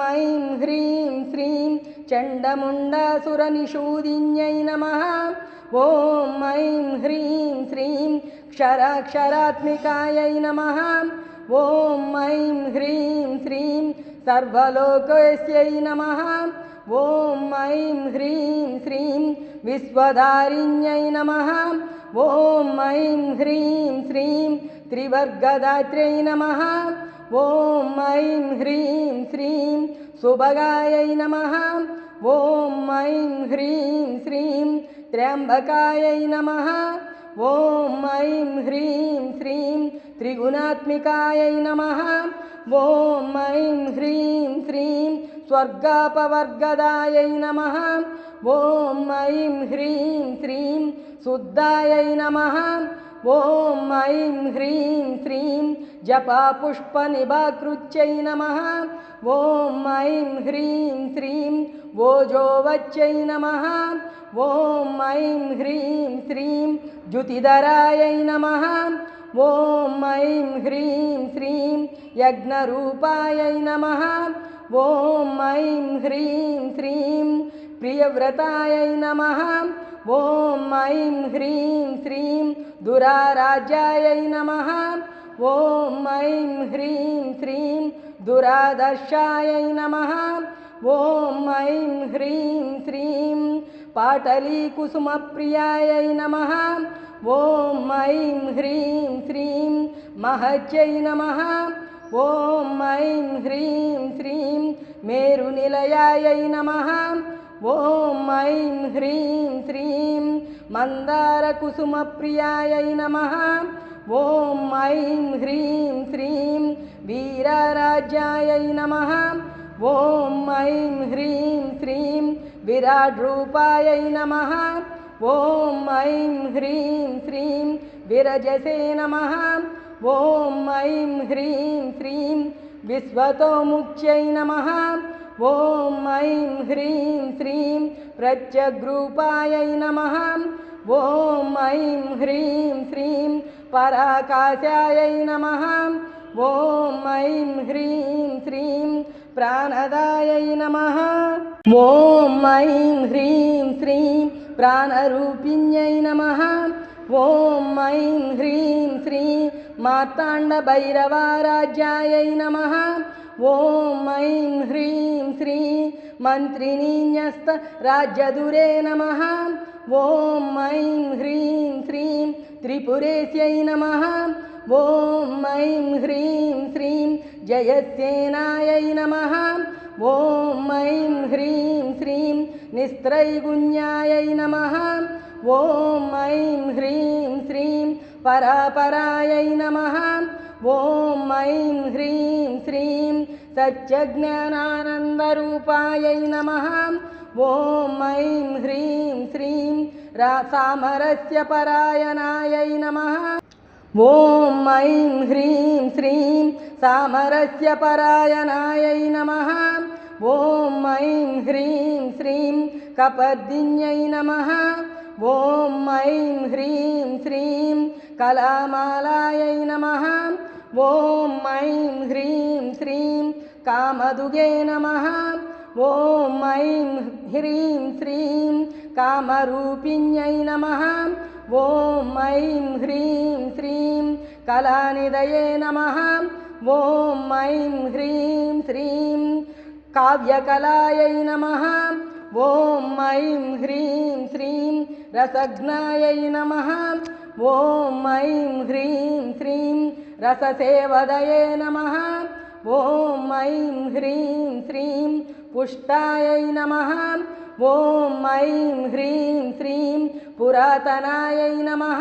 ऐं ह्रीं श्रीं चण्डमुण्डासुरनिषूदिन्यै नमः ॐ ऐं ह्रीं श्रीं क्षराक्षरात्मिकायै नमः ॐ ऐं ह्रीं श्रीं सर्वलोकस्यै नमः ॐ ऐं ह्रीं श्रीं विश्वधारिण्यै नमः ॐ ऐं ह्रीं श्रीं त्रिवर्गदात्र्यै नमः ॐ ऐं ह्रीं श्रीं सुभगायै नमः ॐ ऐं ह्रीं श्रीं त्र्यम्बकायै नमः ॐ ऐं ह्रीं श्रीं त्रिगुणात्मिकायै नमः ॐ ऐं ह्रीं श्रीं स्वर्गापवर्गदायै नमः ॐ ऐं ह्रीं श्रीं शुद्धायै नमः ॐ ऐं ह्रीं श्रीं जपापुष्पनिभाकृत्यै नमः ॐ ऐं ह्रीं श्रीं वोजोवच्यै नमः ॐ ऐं ह्रीं श्रीं द्युतिधरायै नमः ॐ ऐं ह्रीं श्रीं यज्ञरूपायै नमः ॐ ऐं ह्रीं श्रीं प्रियव्रतायै नमः ॐ ऐं ह्रीं श्रीं दुराराज्यायै नमः ॐ ऐं ह्रीं श्रीं दुरादर्शायै नमः ॐ ऐं ह्रीं श्रीं पाटलीकुसुमप्रियायै नमः ॐ ऐं ह्रीं श्रीं महत्यै नमः ॐ ऐं ह्रीं श्रीं मेरुनिलयायै नमः ॐ ऐं ह्रीं श्रीं మందారకుసుమప్రియాయై నమః ఓం ఐం హ్రీం శ్రీం వీరరాజ్యాయై నమః ఓం ఐం హ్రీం శ్రీం విరాడ్రూపాయై నమః ఓం ఐం హ్రీం శ్రీం విరజసే నమః ఓం ఐం హ్రీం శ్రీం విశ్వతోముఖ్యై నమః ఓం ఐం హ్రీం శ్రీం ప్రత్యగ్రూపాయై నమః ఓం ఐం హ్రీం శ్రీం పరాకాశాయై నమః ఓం ఐం హ్రీం శ్రీం ప్రాణదాయై నమః ఓం ఐం హ్రీం శ్రీం ప్రాణరూపిణ్యై నమః ఓం ఐం హ్రీం శ్రీం మార్తాండభైరవారాజ్యాయై నమః ఓం ఐం హ్రీం శ్రీం మంత్రిణీన్యస్త రాజ్యదురే నమః ఓం ఐం హ్రీం శ్రీం త్రిపురేశ్యై నమః ఓం ఐం హ్రీం శ్రీం జయసేనాయై నమః ఓం ఐం హ్రీం శ్రీం నిస్త్రైగుణ్యాయై నమః ఓం ఐం హ్రీం శ్రీం పరాపరాయై నమః ఓం ఐం హ్రీం శ్రీం సత్యజ్ఞానానందరూపాయై నమః ఓం ఐం హ్రీం శ్రీం సామరస్య పరాయణాయై నమః ఓం ఐం హ్రీం శ్రీం సామరస్య పరాయణాయై నమః ఓం ఐం హ్రీం శ్రీం కపర్దిన్యై నమః ఓం ఐం హ్రీం శ్రీం కళామాలాయై నమః ఓం ఐం హ్రీం శ్రీం కామదుగే నమః ఓం ఐం హ్రీం శ్రీం కామరూపిణ్యై నమః ఓం ఐం హ్రీం శ్రీం కళానిదయే నమః ఓం ఐం హ్రీం శ్రీం కావ్యకళాయై నమః ఓం ఐం హ్రీం శ్రీం రసజ్ఞాయై నమః ఓం ఐం హ్రీం శ్రీం రససేవదయే నమః ఓం ఐం హ్రీం శ్రీం పుష్టాయై నమః ఓం ఐం హ్రీం శ్రీం పురాతనాయై నమః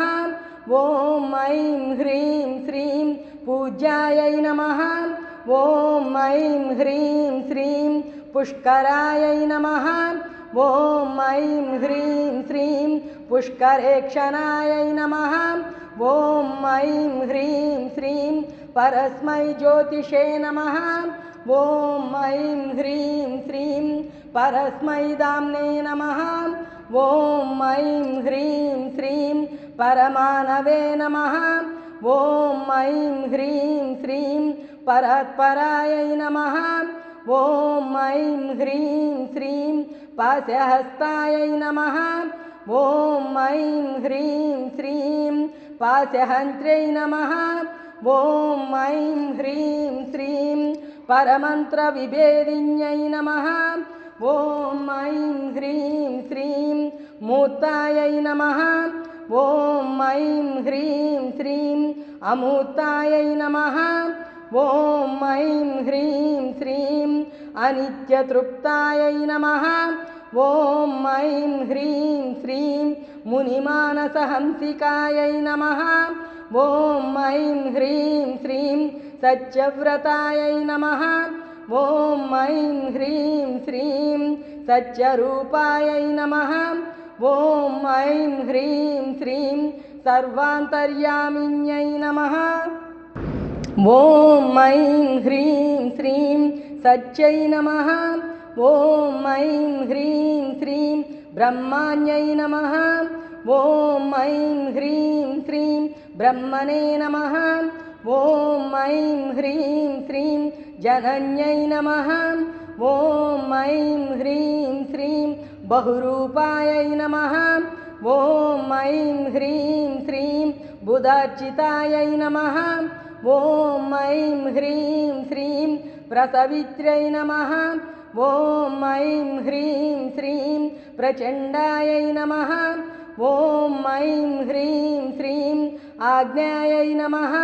ఓం ఐం హ్రీం శ్రీం పూజ్యాయై నమః ఓం ఐం హ్రీం శ్రీం పుష్కరాయై నమః ఓం ఐం హ్రీం శ్రీం పుష్కరేక్షణాయై నమః ఓం ఐం హ్రీం శ్రీం పరస్మై జ్యోతిషే నమః ఓం ఐం హ్రీం శ్రీం పరస్మై దామ్నే నమః ఓం ఐం హ్రీం శ్రీం పరమానవే నమః ఓం ఐం హ్రీం శ్రీం పరాత్పరాయై నమః ఓం ఐం హ్రీం శ్రీం పాశహస్తాయై నమః ఓం ఐం హ్రీం శ్రీం పాశహంత్ర్యై నమః ఓం ఐం హ్రీం శ్రీం పరమంత్ర విభేదిన్యై నమః ఓం ఐం హ్రీం శ్రీం మూర్తాయై నమః ఓం ఐం హ్రీం శ్రీం అమూర్తాయై నమః ఓం ఐం హ్రీం శ్రీం అనిత్యతృప్తాయై నమః ఓం ఐం హ్రీం శ్రీం మునిమానసహంసికాయై నమః ఓం ఐం హ్రీం శ్రీం సత్యవ్రతాయై నమః ఓం ఐం హ్రీం శ్రీం సత్యరూపాయై నమః ఓం ఐం హ్రీం శ్రీం సర్వాంతర్యామిన్యై నమః ఓం ఐం హ్రీం శ్రీం సత్యై నమః ఓం ఐం హ్రీం శ్రీం బ్రహ్మాణ్యై నమః ఓం ఐం హ్రీం శ్రీం బ్రహ్మణే నమః ఓం ఐం హ్రీం శ్రీం జనన్యై నమః ఓం ఐం హ్రీం శ్రీం బహురూపాయై నమః ఓం ఐం హ్రీం శ్రీం బుధార్చితాయై నమః ఓం ఐం హ్రీం శ్రీం ప్రసవిత్ర్యై నమః ఓం ఐం హ్రీం శ్రీం ప్రచండాయై నమః ఓం ఐం హ్రీం శ్రీం ఆజ్ఞాయై నమః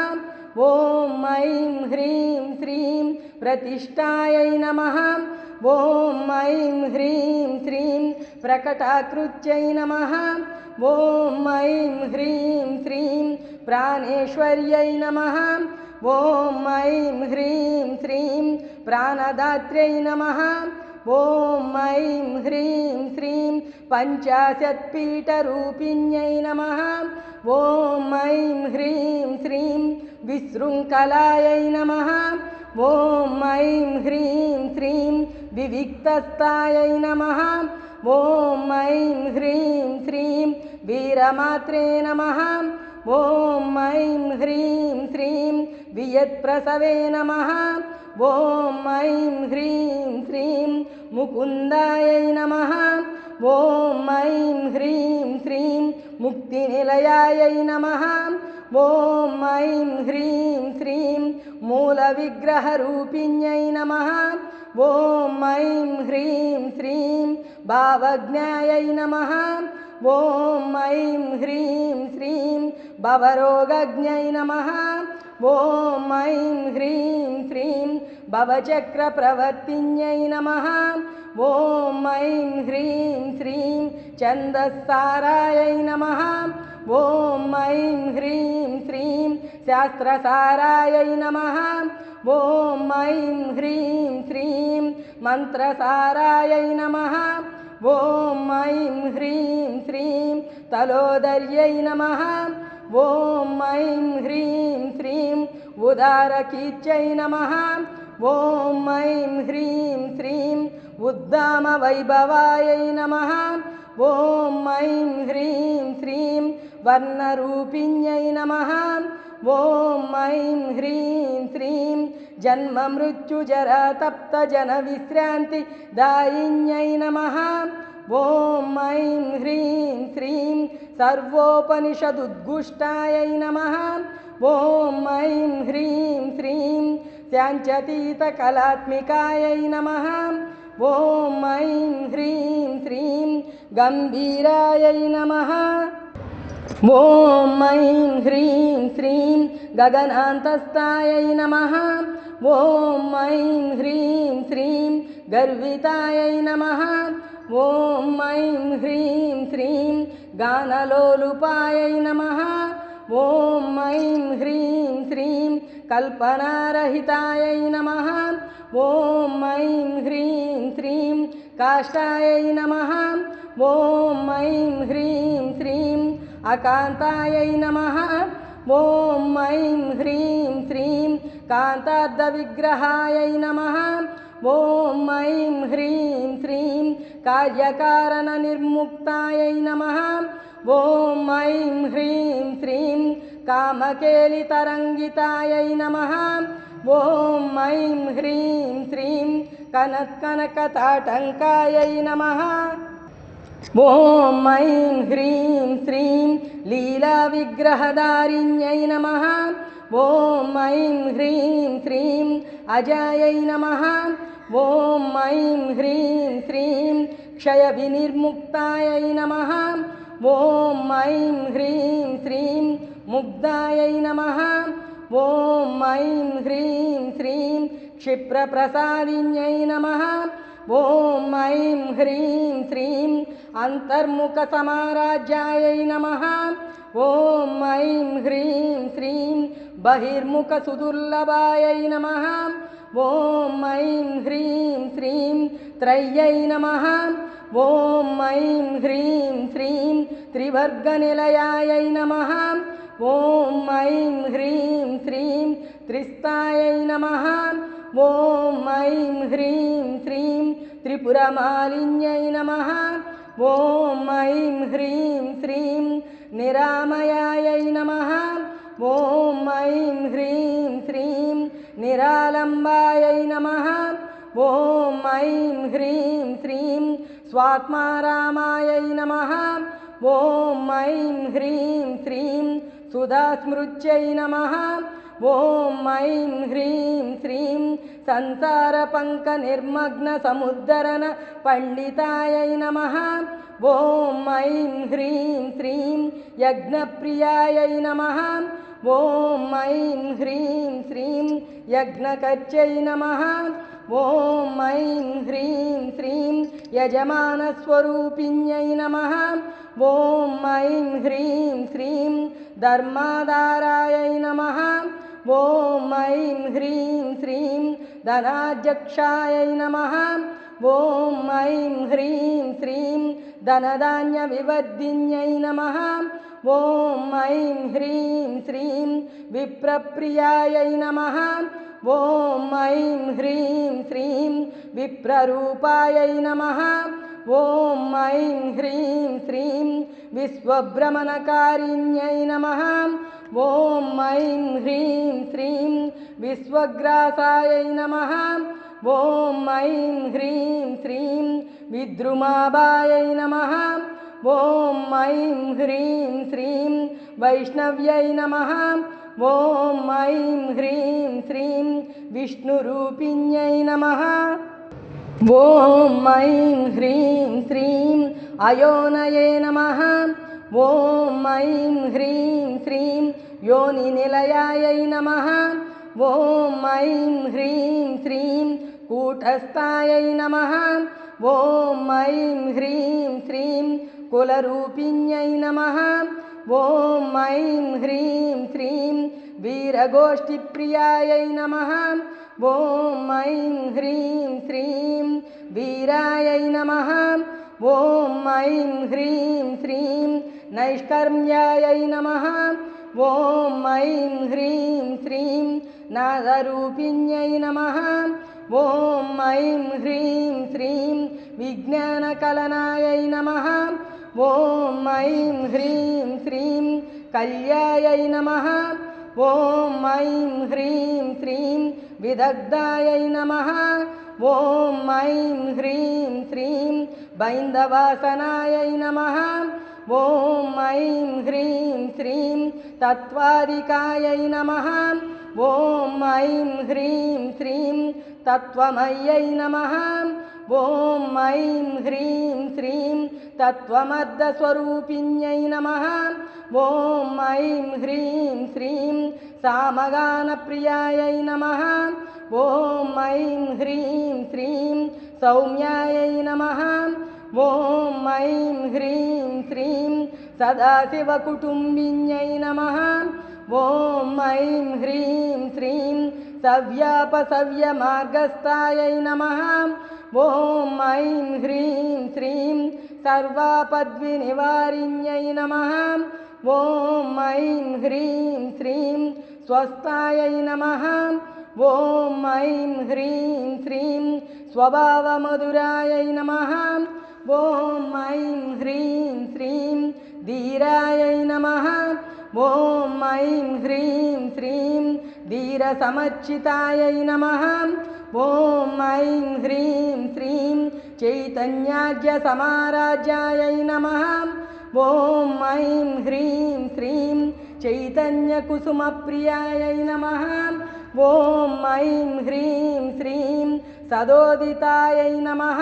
ఓం ఐం హ్రీం శ్రీం ప్రతిష్టాయై నమః ఓం ఐం హ్రీం శ్రీం ప్రకటాకృత్యై నమః ॐ ऐं ह्रीं श्रीं प्राणेश्वर्यै नमः। ॐ ऐं ह्रीं श्रीं प्राणदात्र्यै नमः। ॐ ऐं ह्रीं श्रीं पञ्चाशत्पीठरूपिण्यै नमः। ॐ ऐं ह्रीं श्रीं विशृङ्खलायै नमः। ॐ ऐं ह्रीं श्रीं विविक्तस्थायै नमः। ॐ ऐं ह्रीं श्रीं वीरमात्रे नमः। ॐ ऐं ह्रीं श्रीं वियत्प्रसवे नमः। ॐ ऐं ह्रीं श्रीं मुकुन्दायै नमः। ॐ ऐं ह्रीं श्रीं मुक्तिनिलयायै नमः। ॐ ऐं ह्रीं श्रीं मूलविग्रहरूपिण्यै नमः। ॐ ऐं ह्रीं श्रीं भावज्ञायै नमः। ॐ ऐं ह्रीं श्रीं भवरोगज्ञै नमः। ॐ ऐं ह्रीं श्रीं भवचक्रप्रवर्तिन्यै नमः। ॐ ऐं ह्रीं श्रीं छन्दस्सारायै नमः। ॐ ऐं ह्रीं श्रीं शास्त्रसारायै नमः। ॐ ऐं ह्रीं श्रीं मन्त्रसारायै नमः। ॐ ऐं ह्रीं श्रीं तलोदर्यै नमः। ॐ ऐं ह्रीं श्रीं उदारकीर्त्यै नमः। ॐ ऐं ह्रीं श्रीं उद्दामवैभवायै नमः। ॐ ऐं ह्रीं श्रीं वर्णरूपिण्यै नमः। ॐ ऐं ह्रीं श्रीं जन्ममृत्युजरातप्तजनविश्रान्तिदायिन्यै नमः। ॐ ऐं ह्रीं श्रीं सर्वोपनिषदुद्घुष्टायै नमः। ॐ ऐं ह्रीं श्रीं शाञ्चतीतकलात्मिकायै नमः। ॐ ऐं ह्रीं श्रीं गम्भीरायै नमः। ॐ ऐं ह्रीं श्रीं गगनान्तस्थायै नमः। ॐ ऐं ह्रीं श्रीं गर्वितायै नमः। ॐ ऐं ह्रीं श्रीं गानलोलुपायै नमः। ॐ ऐं ह्रीं श्रीं कल्पनारहितायै नमः। ॐ ऐं ह्रीं श्रीं काष्ठायै नमः। ॐ ऐं ह्रीं श्रीं अकान्तायै नमः। ॐ ऐं ह्रीं श्रीं कान्तार्धविग्रहायै नमः। ॐ ऐं ह्रीं श्रीं कार्यकारणनिर्मुक्तायै नमः। ॐ ऐं ह्रीं श्रीं कामकेलितरङ्गितायै नमः। ॐ ऐं ह्रीं श्रीं कनत्कनकताटङ्कायै नमः। ॐ ऐं ह्रीं श्रीं लीलाविग्रहधारिण्यै नमः। ॐ ऐं ह्रीं श्रीं अजायै नमः। ॐ ऐं ह्रीं श्रीं क्षयविनिर्मुक्तायै नमः। ॐ ऐं ह्रीं श्रीं मुग्धायै नमः। ॐ ऐं ह्रीं श्रीं क्षिप्रप्रसादिन्यै नमः। ॐ ऐं ह्रीं श्रीं अन्तर्मुखसमाराज्यायै नमः। ॐ ऐं ह्रीं श्रीं बहिर्मुखसुदुर्लभायै नमः। ॐ ऐं ह्रीं श्रीं त्रय्यै नमः। ॐ ऐं ह्रीं श्रीं त्रिवर्गनिलयायै नमः। ॐ ऐं ह्रीं श्रीं त्रिस्थायै नमः। ॐ ऐं ह्रीं श्रीं त्रिपुरमालिन्यै नमः। ॐ ऐं ह्रीं श्रीं निरामयायै नमः। ॐ ऐं ह्रीं श्रीं निरालम्बायै नमः। ॐ ऐं ह्रीं श्रीं स्वात्मारामायै नमः। ॐ ऐं ह्रीं श्रीं सुधास्मृत्यै नमः। ॐ ऐं ह्रीं श्रीं संसारपङ्कनिर्मग्नसमुद्धरण पण्डितायै नमः। ॐ ऐं ह्रीं श्रीं यज्ञप्रियायै नमः। ॐ ऐं ह्रीं श्रीं यज्ञकर्त्यै नमः। ॐ ऐं ह्रीं श्रीं यजमानस्वरूपिण्यै नमः। ఓం ఐం హ్రీం శ్రీం ధర్మాధారాయై నమః ఓం ఐం హ్రీం శ్రీం ధనాధ్యక్షాయై నమః ఓం ఐం హ్రీం శ్రీం ధనధాన్య వివర్ధిన్యై నమః ఓం ఐం హ్రీం శ్రీం విప్రప్రియాయై నమః ఓం ఐం హ్రీం శ్రీం విప్రరూపాయై నమః ఓం ఐం హ్రీం శ్రీం విశ్వభ్రమణకారిణ్యై నమః ఓం ఐం హ్రీం శ్రీం విశ్వగ్రాసాయై నమః ఓం ఐం హ్రీం శ్రీం విద్రుమాబాయై నమః ఓం ఐం హ్రీం శ్రీం వైష్ణవ్యై నమః ఓం ఐం హ్రీం శ్రీం విష్ణురూపిణ్యై నమః ఓం ఐం హ్రీం శ్రీం అయోనయే నమః ఓం ఐం హ్రీం శ్రీం యోనినిలయాయై నమః ఓం ఐం హ్రీం శ్రీం కూటస్థాయై నమః ఓం ఐం హ్రీం శ్రీం కులరూపిణ్యై నమః ఓం ఐం హ్రీం శ్రీం వీరగోష్ఠిప్రియాయై నమః ఓం ఐం హ్రీం శ్రీం వీరాయై నమః ఓం ఐం హ్రీం శ్రీం నైష్కర్మ్యాయై నమః ఓం ఐం హ్రీం శ్రీం నాదరూపిణ్యై నమః ఓం ఐం హ్రీం శ్రీం విజ్ఞానకలనాయై నమః ఓం ఐం హ్రీం శ్రీం కళ్యాయై నమః ఓం ఐం హ్రీం శ్రీం విదగ్ధాయై నమః ఓం ఐం హ్రీం శ్రీం బైందవాసనాయై నమః ఓం ఐం హ్రీం శ్రీం తత్వాధికాయై నమః ఓం ఐం హ్రీం శ్రీం తత్వమయ్యై నమః ఓం ఐం హ్రీం శ్రీం తత్వమర్ధస్వరూపిణ్యై నమః ఓం ఐం హ్రీం శ్రీం సామగానప్రియాయై నమః ఓం ఐం హ్రీం శ్రీం సౌమ్యాయై నమః ఓం ఐం హ్రీం శ్రీం సదాశివకుటుంబిన్యై నమః ఓం ఐం హ్రీం శ్రీం సవ్యాపసవ్యమార్గస్థాయై నమః ఓం ఐం హ్రీం శ్రీం సర్వాపద్వినివారిణ్యై నమః ఓం ఐం హ్రీం శ్రీం స్వస్థాయై నమః ఓం ఐం హ్రీం శ్రీం స్వభావమధురాయై నమః ఓం ఐం హ్రీం శ్రీం ధీరాయై నమః ఓం ఐం హ్రీం శ్రీం ధీరసమర్చితాయై నమః ఓం ఐం హ్రీం శ్రీం చైతన్యాజ్య సమారాజ్యాయై నమః ఓం ఐం హ్రీం శ్రీం చైతన్యకుసుమప్రియాయై నమః ఓం ఐం హ్రీం శ్రీం సదోదితాయై నమః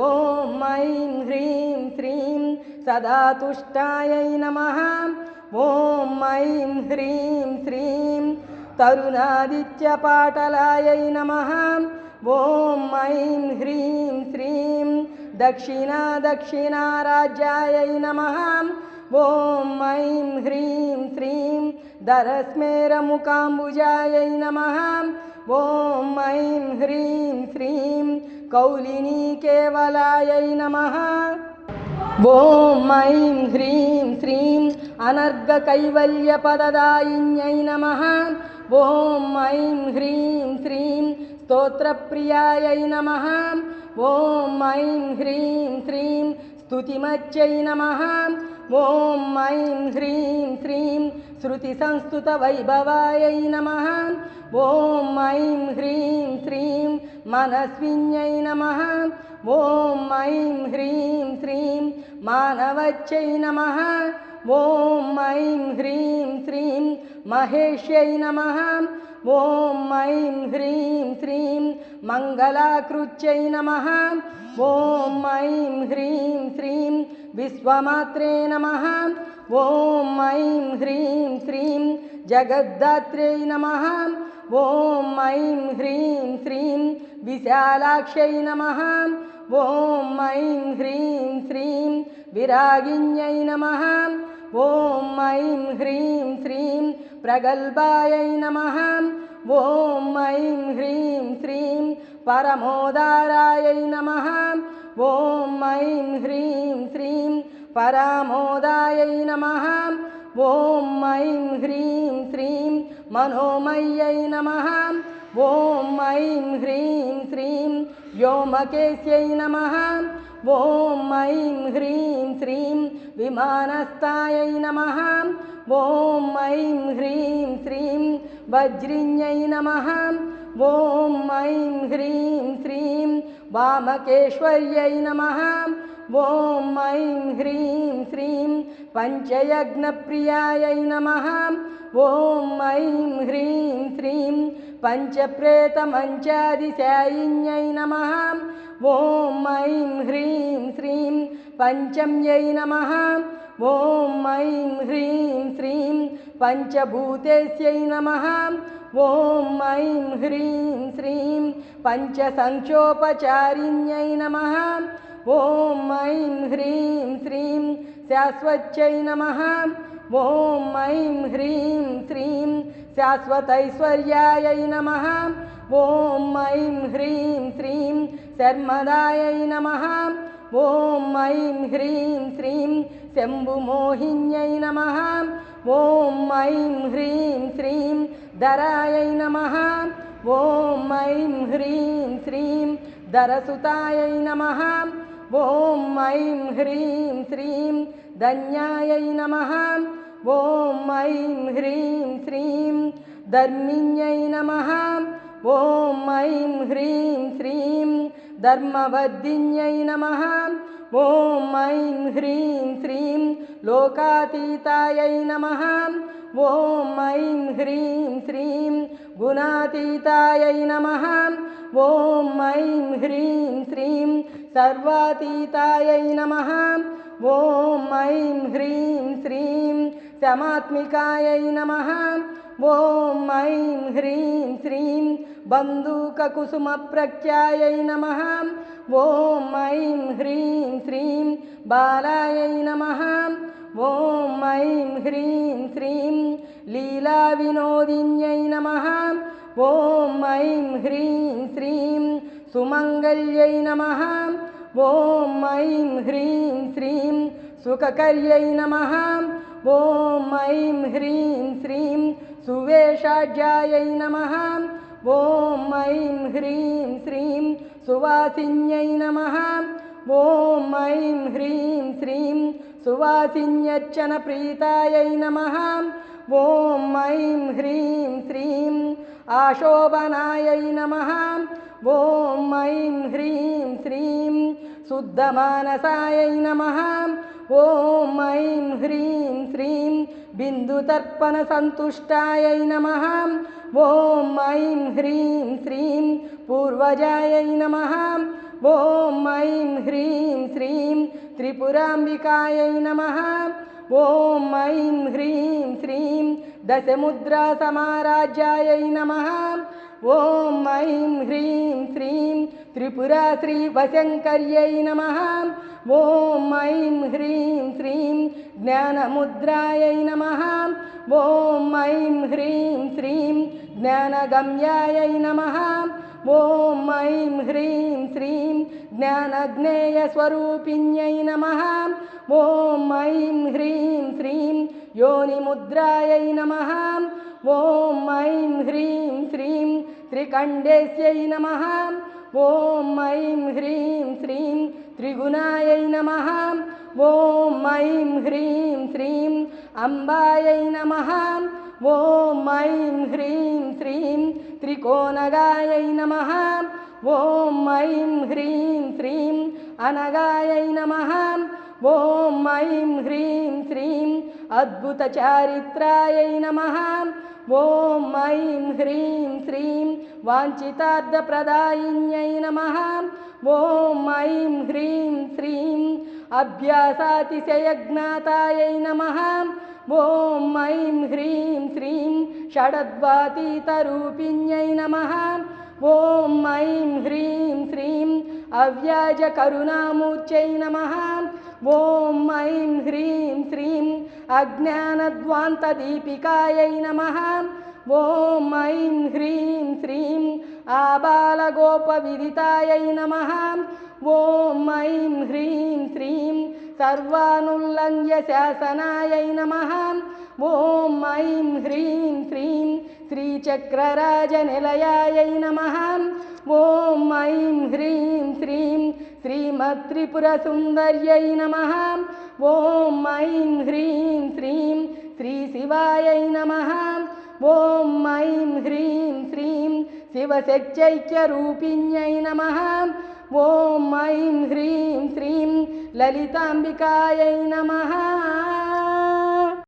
ఓం ఐం హ్రీం శ్రీం సదాతుష్టాయై నమః ఓం ఐం హ్రీం శ్రీం తరుణాదిత్యపాటలాయై నమః ఓం ఐం హ్రీం శ్రీం దక్షిణారాజ్యాయై నమః ఓం ఐం హ్రీం శ్రీం ధరస్మేరముకాంబుజాయై నమః ఓం ఐం హ్రీం శ్రీం కౌలినీకేవలాయై నమః ఓం ఐం హ్రీం శ్రీం అనర్ఘకైవల్యపదదాయిన్యై నమః ఓం ఐం హ్రీం శ్రీం స్తోత్రప్రియాయై నమః ఓం ఐం హ్రీం శ్రీం స్తుతిమచ్చై నమః ఓం ఐం హ్రీం శ్రీం శృతిసంస్తుతవైభవాయై నమః ఓం ఐం హ్రీం శ్రీం మనస్విన్యై నమః ఓం ఐం హ్రీం శ్రీం మానవచ్చై నమః ఓం ఐం హ్రీం శ్రీం మహేష్యై నమః ఓం ఐం హ్రీం శ్రీం మంగళాకృత్యై నమః ఓం ఐం హ్రీం శ్రీం విశ్వమాత్రే నమః ఓం ఐం హ్రీం శ్రీం జగద్ధాత్ర్యై నమః ఓం ఐం హ్రీం శ్రీం విశాలాక్షై నమః ఓం ఐం హ్రీం శ్రీం विरागिन्यै नमः। ॐ ऐं ह्रीं श्रीं प्रगल्भायै नमः। ॐ ऐं ह्रीं श्रीं परमोदारायै नमः। ॐ ऐं ह्रीं श्रीं परामोदायै नमः। ॐ ऐं ह्रीं श्रीं मनोमय्यै नमः। ॐ ऐं ह्रीं श्रीं व्योमकेश्यै नमः। ॐ ऐं ह्रीं श्रीं विमानस्थायै नमः। ॐ ऐं ह्रीं श्रीं वज्रिण्यै नमः। ॐ ऐं ह्रीं श्रीं वामकेश्वर्यै नमः। ॐ ऐं ह्रीं श्रीं पञ्चयज्ञप्रियायै नमः। ॐ ऐं ह्रीं श्रीं पञ्चप्रेतमञ्चादिशायिन्यै नमः। ॐ ऐं ह्रीं श्रीं पञ्चम्यै नमः। ॐ ऐं ह्रीं श्रीं पञ्चभूतेश्यै नमः। ॐ ऐं ह्रीं श्रीं पञ्चसङ्ख्योपचारिण्यै नमः। ॐ ऐं ह्रीं श्रीं शाश्वत्यै नमः। ॐ ऐं ह्रीं श्रीं शाश्वतैश्वर्यायै नमः। ॐ ऐं ह्रीं श्रीं शर्मदायै नमः। ॐ ऐं ह्रीं श्रीं शम्भुमोहिन्यै नमः। ॐ ऐं ह्रीं श्रीं धरायै नमः। ॐ ऐं ह्रीं श्रीं धरसुतायै नमः। ॐ ऐं ह्रीं श्रीं धन्यायै नमः। ॐ ऐं ह्रीं श्रीं धर्मिण्यै नमः। ॐ ऐं ह्रीं श्रीं धर्मवर्धिन्यै नमः। ॐ ऐं ह्रीं श्रीं लोकातीतायै नमः। ॐ ऐं ह्रीं श्रीं गुणातीतायै नमः। ॐ ऐं ह्रीं श्रीं सर्वातीतायै नमः। ॐ ऐं ह्रीं श्रीं समात्मिकायै नमः। ॐ ऐं ह्रीं श्रीं बन्धूककुसुमप्रख्यायै नमः। ॐ ऐं ह्रीं श्रीं बालायै नमः। ॐ ऐं ह्रीं श्रीं लीलाविनोदिन्यै नमः। ॐ ऐं ह्रीं श्रीं सुमङ्गल्यै नमः। ॐ ऐं ह्रीं श्रीं सुखकर्यै नमः। ॐ ऐं ह्रीं श्रीं सुवेशाढ्यायै नमः। ॐ ऐं ह्रीं श्रीं सुवासिन्यै नमः। ॐ ऐं ह्रीं श्रीं सुवासिन्यर्चनप्रीतायै नमः। ॐ ऐं ह्रीं श्रीं आशोभनायै नमः। ॐ ऐं ह्रीं श्रीं शुद्धमानसायै नमः। ॐ ऐं ह्रीं श्रीं बिन्दुतर्पणसन्तुष्टायै नमः। ॐ ऐं ह्रीं श्रीं पूर्वजायै नमः। ॐ ऐं ह्रीं श्रीं त्रिपुराम्बिकायै नमः। ॐ ऐं ह्रीं श्रीं दशमुद्रासमाराज्यायै नमः। ॐ ऐं ह्रीं श्रीं त्रिपुराश्रीवशङ्कर्यै नमः। ॐ ऐं ह्रीं श्रीं ज्ञानमुद्रायै नमः। ॐ ऐं ह्रीं श्रीं ज्ञानगम्यायै नमः। ॐ ऐं ह्रीं श्रीं ज्ञानज्ञेयस्वरूपिण्यै नमः। ॐ ऐं ह्रीं श्रीं योनिमुद्रायै नमः। ॐ ऐं ह्रीं श्रीं त्रिकण्डेश्यै नमः। ॐ ऐं ह्रीं श्रीं त्रिगुणायै नमः। ॐ ऐं ह्रीं श्रीं अम्बायै नमः। ॐ ऐं ह्रीं श्रीं त्रिकोणगायै नमः। ॐ ऐं ह्रीं श्रीं अनगायै नमः। ॐ ऐं ह्रीं श्रीं अद्भुतचारित्रायै नमः। ॐ ऐं ह्रीं श्रीं वाञ्छितार्थप्रदायिन्यै नमः। ॐ ऐं ह्रीं श्रीं अभ्यासातिशयज्ञातायै नमः। ॐ ऐं ह्रीं श्रीं षडद्वातीतरूपिण्यै नमः। ॐ ऐं ह्रीं श्रीं अव्याजकरुणामूर्त्यै नमः। ఓం ఐం హ్రీం శ్రీం అజ్ఞానధ్వాంతదీపికాయై నమః ఓం ఐం హ్రీం శ్రీం ఆబాలగోపవిదితాయై నమః ఓం ఐం హ్రీం శ్రీం సర్వానుల్లంఘ్య శాసనాయై నమః ఓం ఐం హ్రీం శ్రీం శ్రీచక్రరాజనిలయాయై నమః ఓం ఐం హ్రీం శ్రీం శ్రీమత్త్రిపురసుందర్యై నమః ఓం ఐం హ్రీం శ్రీం శ్రీశివాయై నమః ఓం ఐం హ్రీం శ్రీం శివశక్త్యైక్యరూపిణ్యై నమః ఓం ఐం హ్రీం శ్రీం లలితాంబికాయై నమః